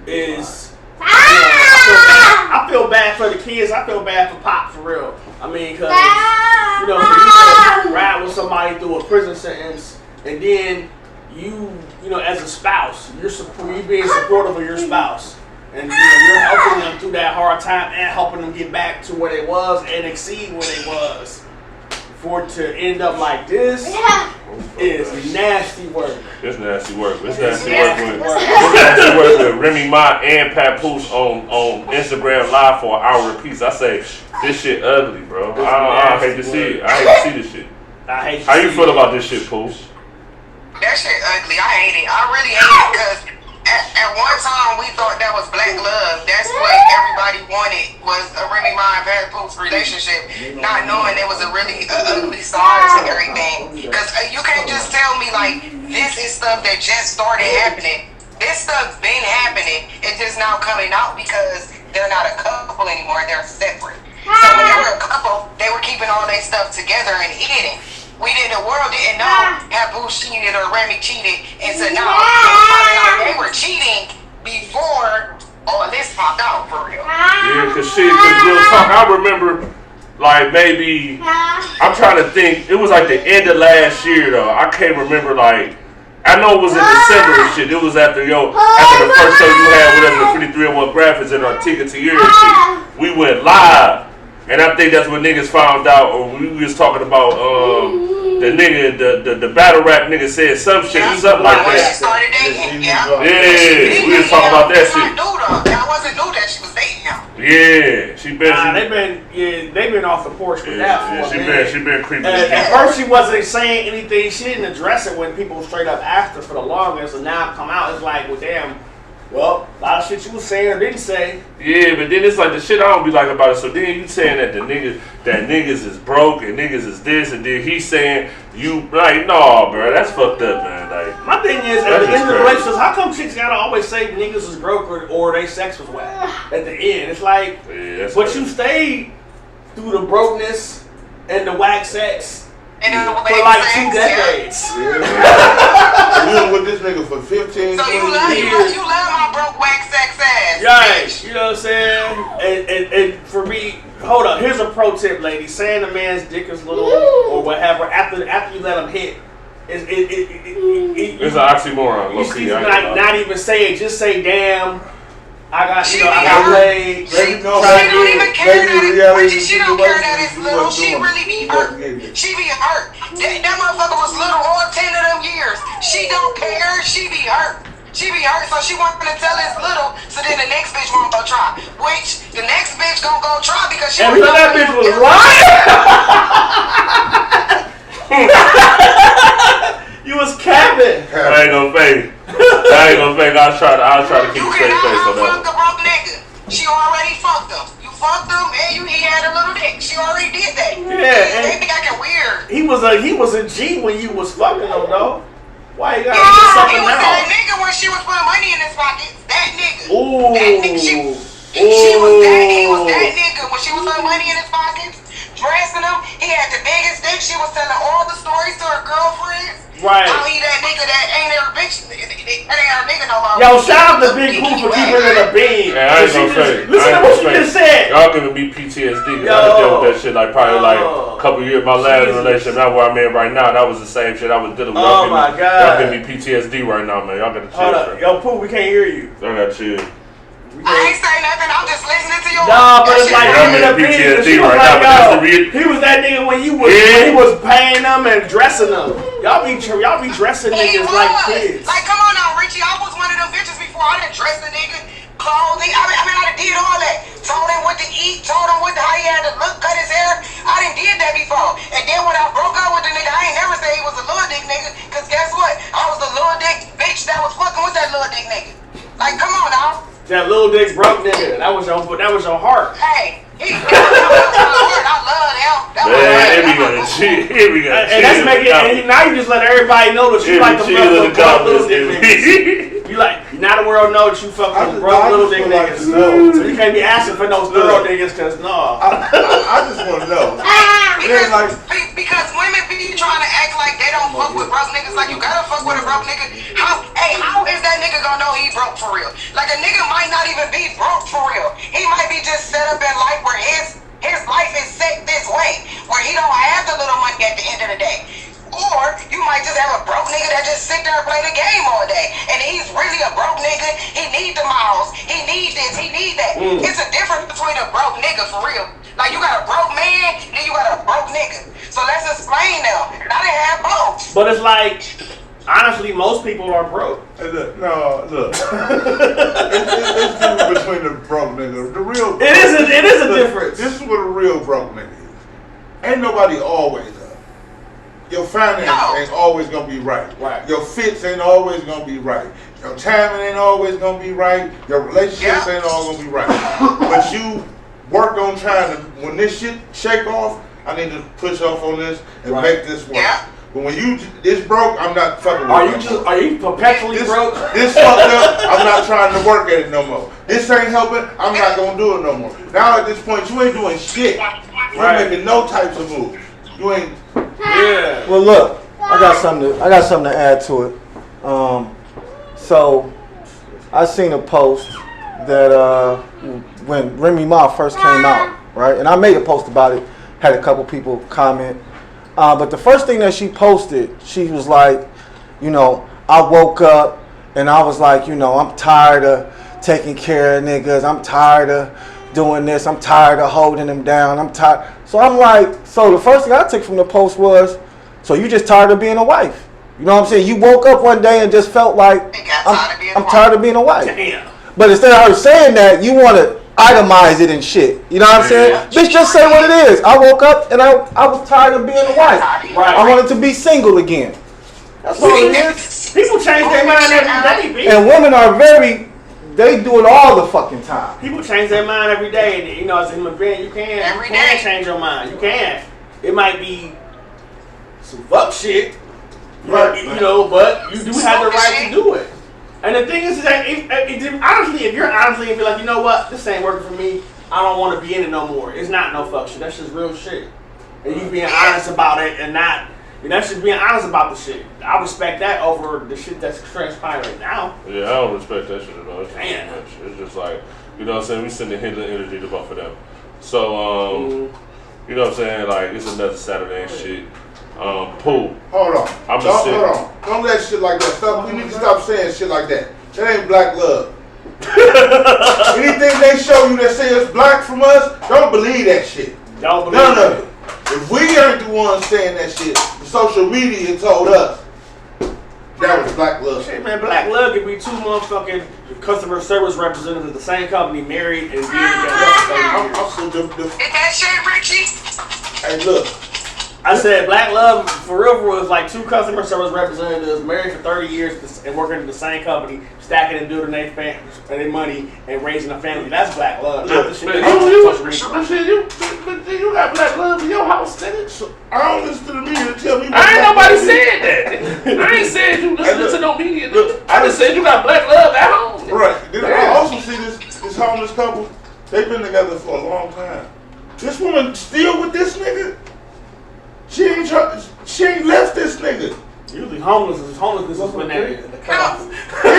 is, you know, I feel bad for the kids. I feel bad for Pop for real. I mean, because you know, for you to ride with somebody through a prison sentence and then you know, as a spouse, you're being supportive of your spouse, and you're helping them through that hard time and helping them get back to where they was and exceed where they was. For it to end up like this is nasty work. It's nasty work. It's nasty work with Remy Ma and Papoose on Instagram Live for an hour apiece. I say this shit ugly, bro. I hate to see it. I hate to see this shit. How you feel about this shit, Pooh? That shit ugly. I hate it. I really hate it because at one time we thought that was black love. That's what everybody wanted, was a Remy Ma and Papoose relationship, not knowing there was a really ugly side to everything. Because you can't just tell me like this is stuff that just started happening. This stuff's been happening. It's just now coming out because they're not a couple anymore. They're separate. So when they were a couple, they were keeping all their stuff together and hidden. We didn't, the world didn't know Papoose cheated or Remy cheated, and so now they were cheating before all this popped out for real. Yeah, cause real talk, I remember like maybe, I'm trying to think, it was like the end of last year though. I can't remember, like, I know it was in December and shit. It was after the first show you had, whatever, the 5301 Graphics and Artica to Year and shit. We went live. And I think that's when niggas found out, or we was talking about the nigga, the battle rap nigga said some shit, something like When that. she started dating, Yeah, we was talking about that shit. I wasn't knew that she was dating him. Yeah, she been. They've been off the porch with that for a minute. She been creeping. At first she wasn't saying anything. She didn't address it when people straight up asked her for the longest, and now come out, it's like, well, damn. Well, a lot of shit you was saying or didn't say. Yeah, but then it's like the shit I don't be like about it. So then you saying that niggas is broke and niggas is this, and then he's saying you like, no, bro, that's fucked up, man. Like, my thing is, at the end of the relationships, how come chicks gotta always say niggas is broke or they sex was whack? At the end, it's like, but you stayed through the brokenness and the whack sex. For like 2 decades. You with this nigga for 15, 20 years. You love my broke whack sex ass. Right. You know what I'm saying? And for me, hold up. Here's a pro tip, lady. Saying a man's dick is little or whatever after you let him hit. It's an oxymoron. You see, not even say it. Just say, damn. I got laid. She don't even care that she don't care that it's little. She really be hurt. She be hurt. That motherfucker was little all 10 of them years. She don't care. She be hurt. She be hurt, so she want to tell it's little, so then the next bitch won't go try. Which the next bitch gonna go try because she. And so that bitch was lying. You was capping. I ain't gonna fake. I'll try to keep a straight face on that. You cannot fuck a broke nigga. She already fucked him. You fucked him and he had a little dick. She already did that. Yeah. They think I get weird. He was a G when you was fucking him though. Why you gotta do something now? He was now? that nigga when she was putting money in his pockets. That nigga. Ooh. That nigga. He was that nigga when she was putting money in his pockets, dressing him. He had the biggest dick. She was telling all the stories to her girlfriends. Right. Now he that nigga that ain't her bitch. That ain't her nigga no more. Yo, shout out to Big Pooh for keeping it a bean. Yeah, I ain't gonna say. Listen to what you just said. Y'all giving me PTSD. I done dealt with that shit like probably like a couple years. My last relationship, not where I'm in right now, that was the same shit I was dealing with. Oh my God. Y'all giving me PTSD right now, man. Y'all gotta chill. Hold up. Yo, Pooh, we can't hear you. Y'all gotta chill. I ain't saying nothing. I'm just listening to your. Nah, but it's like him in the PTSD was right like, now. he was that nigga when you was when he was paying them and dressing them. Y'all be dressing niggas like kids. Like, come on now, Richie. I was one of them bitches before. I didn't dress the nigga, clothing. I done did all that. Told him what to eat. Told him how he had to look, cut his hair. I done did that before. And then when I broke up with the nigga, I ain't never say he was a little dick nigga. Cause guess what? I was the little dick bitch that was fucking with that little dick nigga. Like, come on now. That little dick broke nigga. That was your heart. Hey, he was my heart. I love him. Here we go. And that's making. And now you just let everybody know that you like the broke little dick niggas. You like now the world know that you fuck with broke little dick niggas. So you can't be asking for no thorough niggas, cause no. I just want to know. Because women be trying to act like they don't fuck with broke niggas. Like you gotta fuck with a broke nigga. How is that nigga gonna know he broke for real? Like a nigga might not even be broke for real. He might be just set up in life where his life is set this way, where he don't have the little money at the end of the day. Or Or you might just have a broke nigga that just sit there and play the game all day. And he's really a broke nigga. He need the miles. He need this. He need that. It's a difference between a broke nigga for real. Like you got a broke man, then you got a broke nigga. So let's explain them. And I didn't have both. But it's like, honestly, most people are broke. Hey, look. It's different between the broke nigga. The real. It is a difference. This is what a real broke nigga is. Ain't nobody always up. Your finance ain't always gonna be right. Right. Your fits ain't always gonna be right. Your timing ain't always gonna be right. Your relationships ain't all gonna be right. But you work on trying to, when this shit shake off, I need to push off on this and make this work. Yeah. But when it's broke, I'm not fucking with it. Are you perpetually broke? This fucked up, I'm not trying to work at it no more. This ain't helping, I'm not gonna do it no more. Now at this point, you ain't doing shit. You ain't making no types of moves. You ain't. Yeah. Well, look, I got something to add to it. So I seen a post that when Remy Ma first came out, right? And I made a post about it. Had a couple people comment. But the first thing that she posted, she was like, you know, I woke up and I was like, you know, I'm tired of taking care of niggas. I'm tired of doing this. I'm tired of holding them down. I'm tired. So I'm like, so the first thing I took from the post was, so you just tired of being a wife. You know what I'm saying? You woke up one day and just felt like, I'm tired of being a wife. Damn. But instead of her saying that, you want to itemize it and shit. You know what I'm saying? Bitch, just say what it is. I woke up and I was tired of being a wife. Right. I wanted to be single again. That's all it is. People change their mind every day, And women are they do it all the fucking time. People change their mind every day. And, you know, as a human being, you can change your mind. You can. It might be some fuck shit. Right. You know, but you do have the right to do it. And the thing is that honestly, if you're like, you know what, this ain't working for me, I don't want to be in it no more. It's not no fuck shit. That's just real shit. And you being honest about it and not, that's just being honest about the shit. I respect that over the shit that's transpiring now. Yeah, I don't respect that shit at all. It's just like, you know what I'm saying, we sending healing energy to both of them. So, you know what I'm saying, like, it's another Saturday and shit. Pooh. Hold on. Hold on. Don't let shit like that. Stop. We need to stop saying shit like that. That ain't black love. Anything they show you that say it's black from us, don't believe that shit. Don't believe None of it. If we aren't the ones saying that shit, the social media told us that was black love. Shit, man, black love could be two motherfucking customer service representatives of the same company married and being together for 30 years. Is that shit, Richie? Hey, look. I said black love for real is like two customer service representatives married for 30 years and working in the same company, stacking and building their money and raising a family. That's black love. Not the shit you got black love in your house, nigga. So I don't listen to the media to tell me. I ain't nobody said that. I ain't said you listen to no media. I just said you got black love at home. Right. Then I also see this homeless couple. They've been together for a long time. This woman still with this nigga. She ain't left this nigga. Usually homelessness is when the cutoff. Well,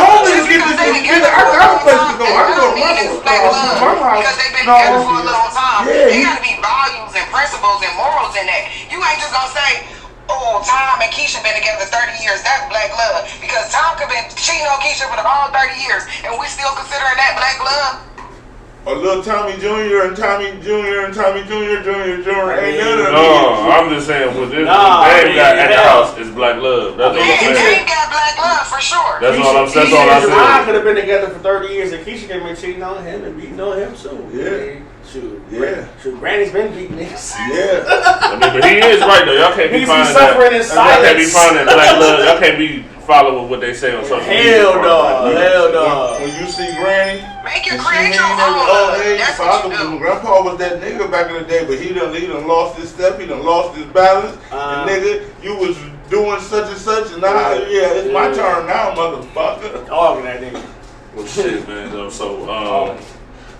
homeless get this nigga. I got a place to go. I can go to my house. Because they've been together for a long time. There gotta be values and principles and morals in that. You ain't just gonna say, oh, Tom and Keisha been together 30 years. That's black love. Because Tom could been cheating on Keisha for the whole 30 years, and we still considering that black love. A little Tommy Jr. and Tommy Jr. and Tommy Jr. Jr. ain't none of them. No, I'm just saying what this Dave got at the house is black love. That's all I'm saying. Dave got black love for sure. That's all I'm saying. Keisha and Jerron could have been together for 30 years, and Keisha could have been cheating on him and beating on him too. Yeah. Shoot, Granny's been beating niggas. Yeah. I mean, but he is right though. Y'all can't be finding that. Y'all can't be finding black love. Y'all can't be following what they say on social media. Hell no. When you see Granny, make you create your own. That's what you do. Grandpa was that nigga back in the day, but he done lost his step. He done lost his balance. And nigga, you was doing such and such, and now it's my turn now, motherfucker. Dog that nigga. Well, shit, man. So,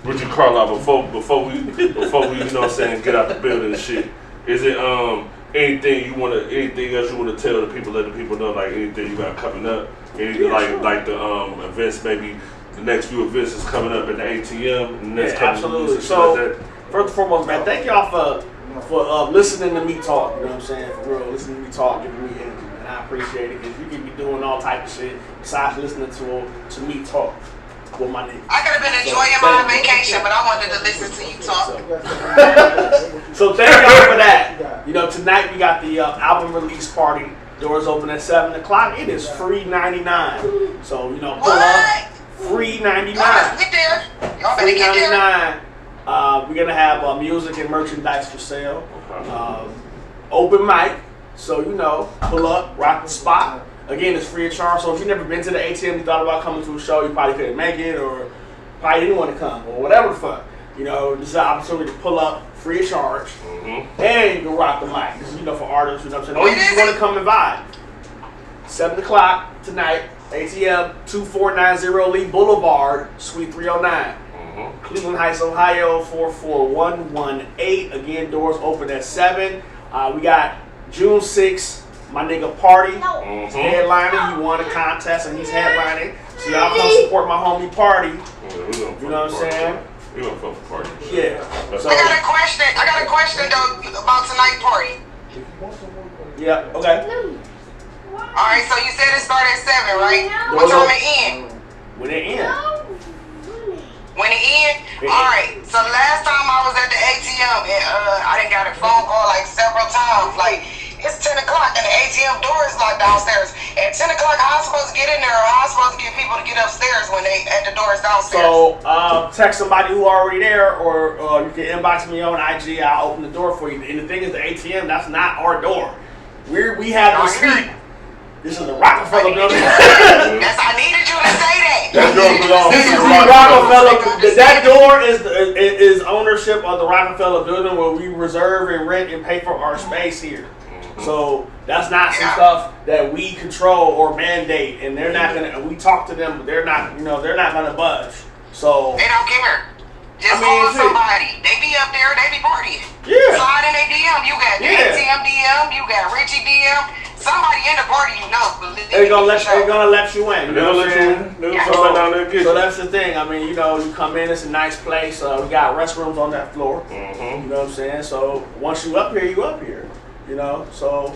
Ritchie Carlyle, before we you know what I'm saying, get out the building and shit. Is it anything else you wanna tell the people, let the people know, like anything you got coming up? Anything like the events, maybe the next few events is coming up at the ATM. Absolutely. So first and foremost, man, thank y'all for for listening to me talk. You know what I'm saying? For real, listening to me talk, giving me energy, and I appreciate it because you can be doing all type of shit besides listening to me talk with my niggas. I could have been enjoying my vacation, but I wanted to listen to you talk. So thank y'all for that. You know, tonight we got the album release party. Doors open at 7 o'clock. It is free 99. So you know, pull up. Free 99. Y'all get there. Y'all better get there. We're gonna have music and merchandise for sale. Open mic. So you know, pull up, rock the spot. Again, it's free of charge. So if you've never been to the ATM, you thought about coming to a show, you probably couldn't make it, or probably didn't want to come, or whatever the fuck. You know, this is an opportunity to pull up free of charge, and you can rock the mic. This is, you know, for artists, you know what I'm saying? Or you just want to come and vibe. 7 o'clock tonight, ATM 2490 Lee Boulevard, Suite 309. Cleveland Heights, Ohio 44118. Again, doors open at 7. We got June 6th, my nigga Party. He's headlining. He won a contest and he's headlining. So y'all come support my homie Party. You know what I'm saying? We gonna fuck the party. Yeah. So, I got a question though about tonight's party. yeah, okay. Alright, so you said it started at 7, right? What time it end? When it ends. When it end? Alright, so last time I was at the ATM and I done got a phone call like several times, like it's 10 o'clock and the ATM door is locked downstairs. At 10 o'clock, how I'm supposed to get in there, or how I'm supposed to get people to get upstairs when they at the doors downstairs? So text somebody who already there, or you can inbox me on IG. I'll open the door for you. And the thing is, the ATM, that's not our door. We have the suite. This is the Rockefeller building. Yes, I needed you to say that. This is the Rockefeller. That door is ownership of the Rockefeller building, where we reserve and rent and pay for our space here. So that's not some stuff that we control or mandate, and they're not gonna. We talk to them, but they're not. You know, they're not gonna budge. So they don't care. Just call somebody. They be up there. They be partying. Yeah. Slide in their DM. You got ATM DM. You got Ritchie DM. Somebody in the party, you know. They're gonna let you in. They're gonna let you in. So that's the thing. I mean, you know, you come in. It's a nice place. We got restrooms on that floor. You know what I'm saying? So once you up here, you up here. You know, so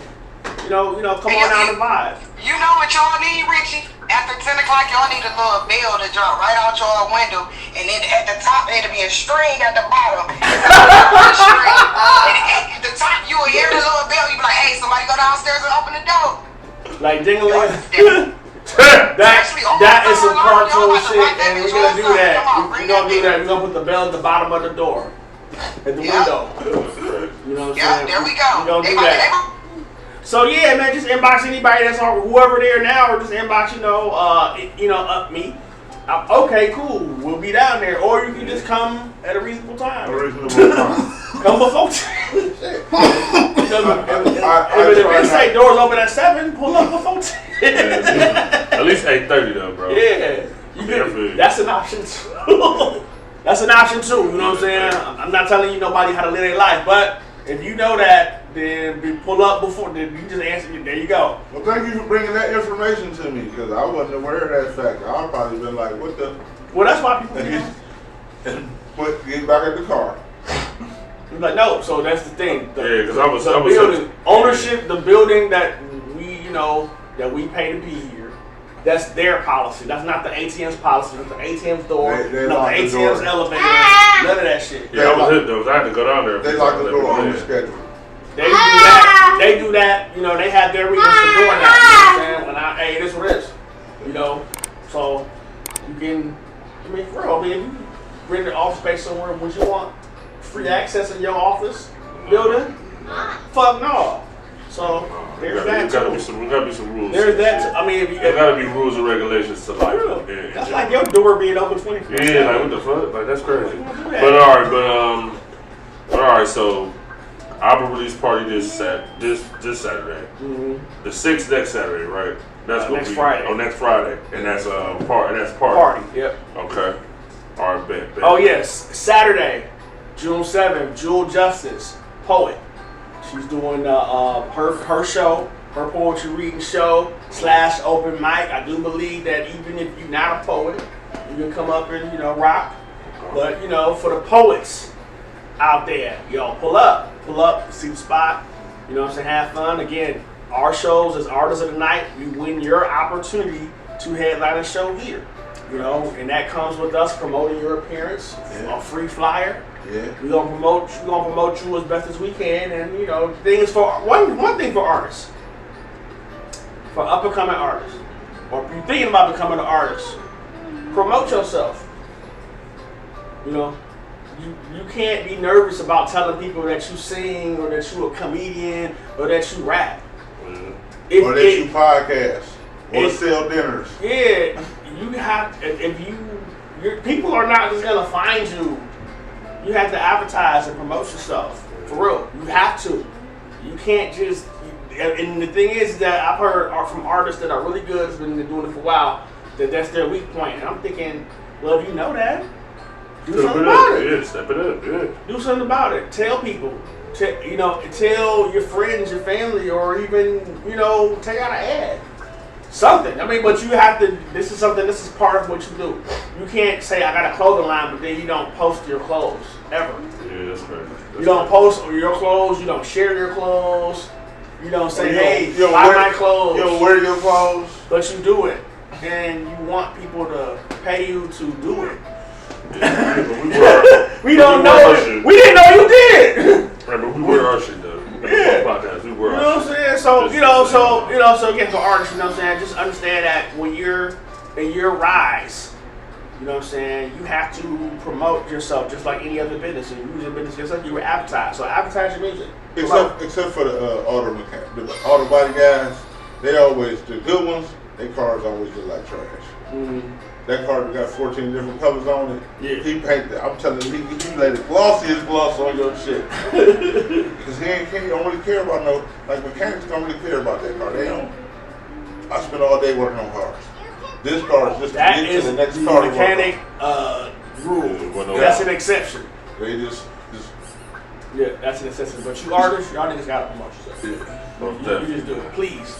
you know, come on down and vibe. You know what y'all need, Richie? After 10 o'clock, y'all need a little bell to drop right out your window, and then at the top it'll be a string at the bottom. And at the top, you will hear the little bell. You be like, "Hey, somebody go downstairs and open the door." Like ding-a-ling. That is some cartoon shit, and we're gonna do that. We're gonna do that. We're gonna put the bell at the bottom of the door, at the window. You know what I'm saying? There we go. We're gonna do that. So yeah, man, just inbox anybody that's on whoever there now, or just inbox, up me. Okay, cool. We'll be down there, or you can just come at a reasonable time. Come before 10. If they say doors open at 7, pull up before 10. At least 8:30 though, bro. Yeah, that's an option too. That's an option too. You know what I'm saying? I'm not telling you nobody how to live their life, but if you know that, then pull up before. Then you just answer. There you go. Well, thank you for bringing that information to me, because I wasn't aware of that fact. I've probably been like, "What the?" Well, that's why people get back in the car. You're like, no. So that's the thing. Because I was building ownership. The building that we pay to be here. That's their policy. That's not the ATM's policy. That's the ATM's door. Not the ATM's elevator. None of that shit. Yeah, that was it though. I had to go down there. They lock the door on the schedule. They do that. They do that. You know, they have their reasons for doing that. You know what I'm saying? Hey, this what it is. You know, so you can. I mean, for real. I mean, if you rent an office space somewhere, would you want free access in your office building? Fuck no. So there's that too. There gotta be some rules. There's that too. I mean, there gotta be rules and regulations to life. That's like your door being open 24/7. Yeah, like what the fuck? Like that's crazy. But all right. So album release party this Saturday. The 6th next Saturday, right? That's gonna be Friday. Oh, next Friday, and that's party. Yep. Okay. All right, bet. Oh yes, Saturday, June 7th. Jewel Justice, poet. She's doing her show, her poetry reading show / open mic. I do believe that even if you're not a poet, you can come up and rock. But for the poets out there, pull up pull up, see the spot. You know what I'm saying? Have fun. Again, our shows as artists of the night, you win your opportunity to headline a show here. You know, and that comes with us promoting your appearance, a free flyer. Yeah. We're gonna promote you as best as we can, and you know, things for one thing for artists, for up and coming artists, or if you're thinking about becoming an artist, promote yourself. You know, you can't be nervous about telling people that you sing or that you a comedian or that you rap. Or that you podcast or sell dinners. Yeah, you have your people are not just gonna find you. You have to advertise and promote yourself. For real. You have to. You can't just and the thing is that I've heard from artists that are really good, has been doing it for a while, that's their weak point. And I'm thinking, well, if you know that, do something about it. Yeah, step it up, yeah. Do something about it. Tell people. Tell your friends, your family, or even, take out an ad. Something. I mean, but you have to, this is part of what you do. You can't say, I got a clothing line, but then you don't post your clothes, ever. Yeah, that's crazy. You don't post your clothes, you don't share your clothes, you don't say, hey, you buy my clothes. You don't wear your clothes. But you do it. And you want people to pay you to do it. Yeah, we don't know it. We didn't know you did. Right, but we wear our shit though. Yeah. Podcast, we wear You know what I'm saying? So, so again, for artists, you know what I'm saying? Just understand that when you're in your rise, you know what I'm saying, you have to promote yourself just like any other business. And you use your business yourself, you will advertise. So advertise your music. Except for the auto body guys, they always, the good ones, their cars always look like trash. Mm-hmm. That car got 14 different colors on it. Yeah. He painted it. I'm telling you, he laid the glossiest gloss on your shit. Because he don't really care about mechanics don't really care about that car. They don't. I spend all day working on cars. This car is just to get to the next car. That is the mechanic rule. That's an exception. They just. Yeah, that's an exception. But you artists, y'all niggas gotta promote yourself. Yeah. You just do it, please.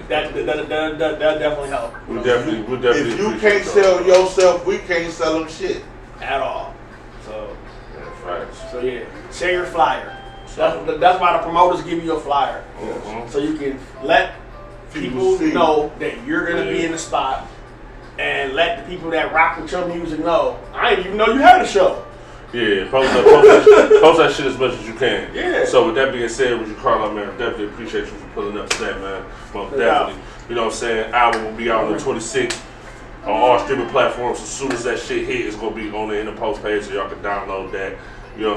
That definitely help. We definitely. If you can't sell yourself, we can't sell them shit at all. So, facts. So yeah, share your flyer. That's why the promoters give you a flyer, so you can let people know that you're gonna be in the spot, and let the people that rock with your music know. I didn't even know you had a show. Yeah, post that shit as much as you can. Yeah. So with that being said, Ritchie Carlyle, man, definitely appreciate you for pulling up today, man. Most definitely. You know what I'm saying? Album will be out on the 26th on all streaming platforms. As soon as that shit hit, it's gonna be on the NDAPost page, so y'all can download that. You know what I'm saying?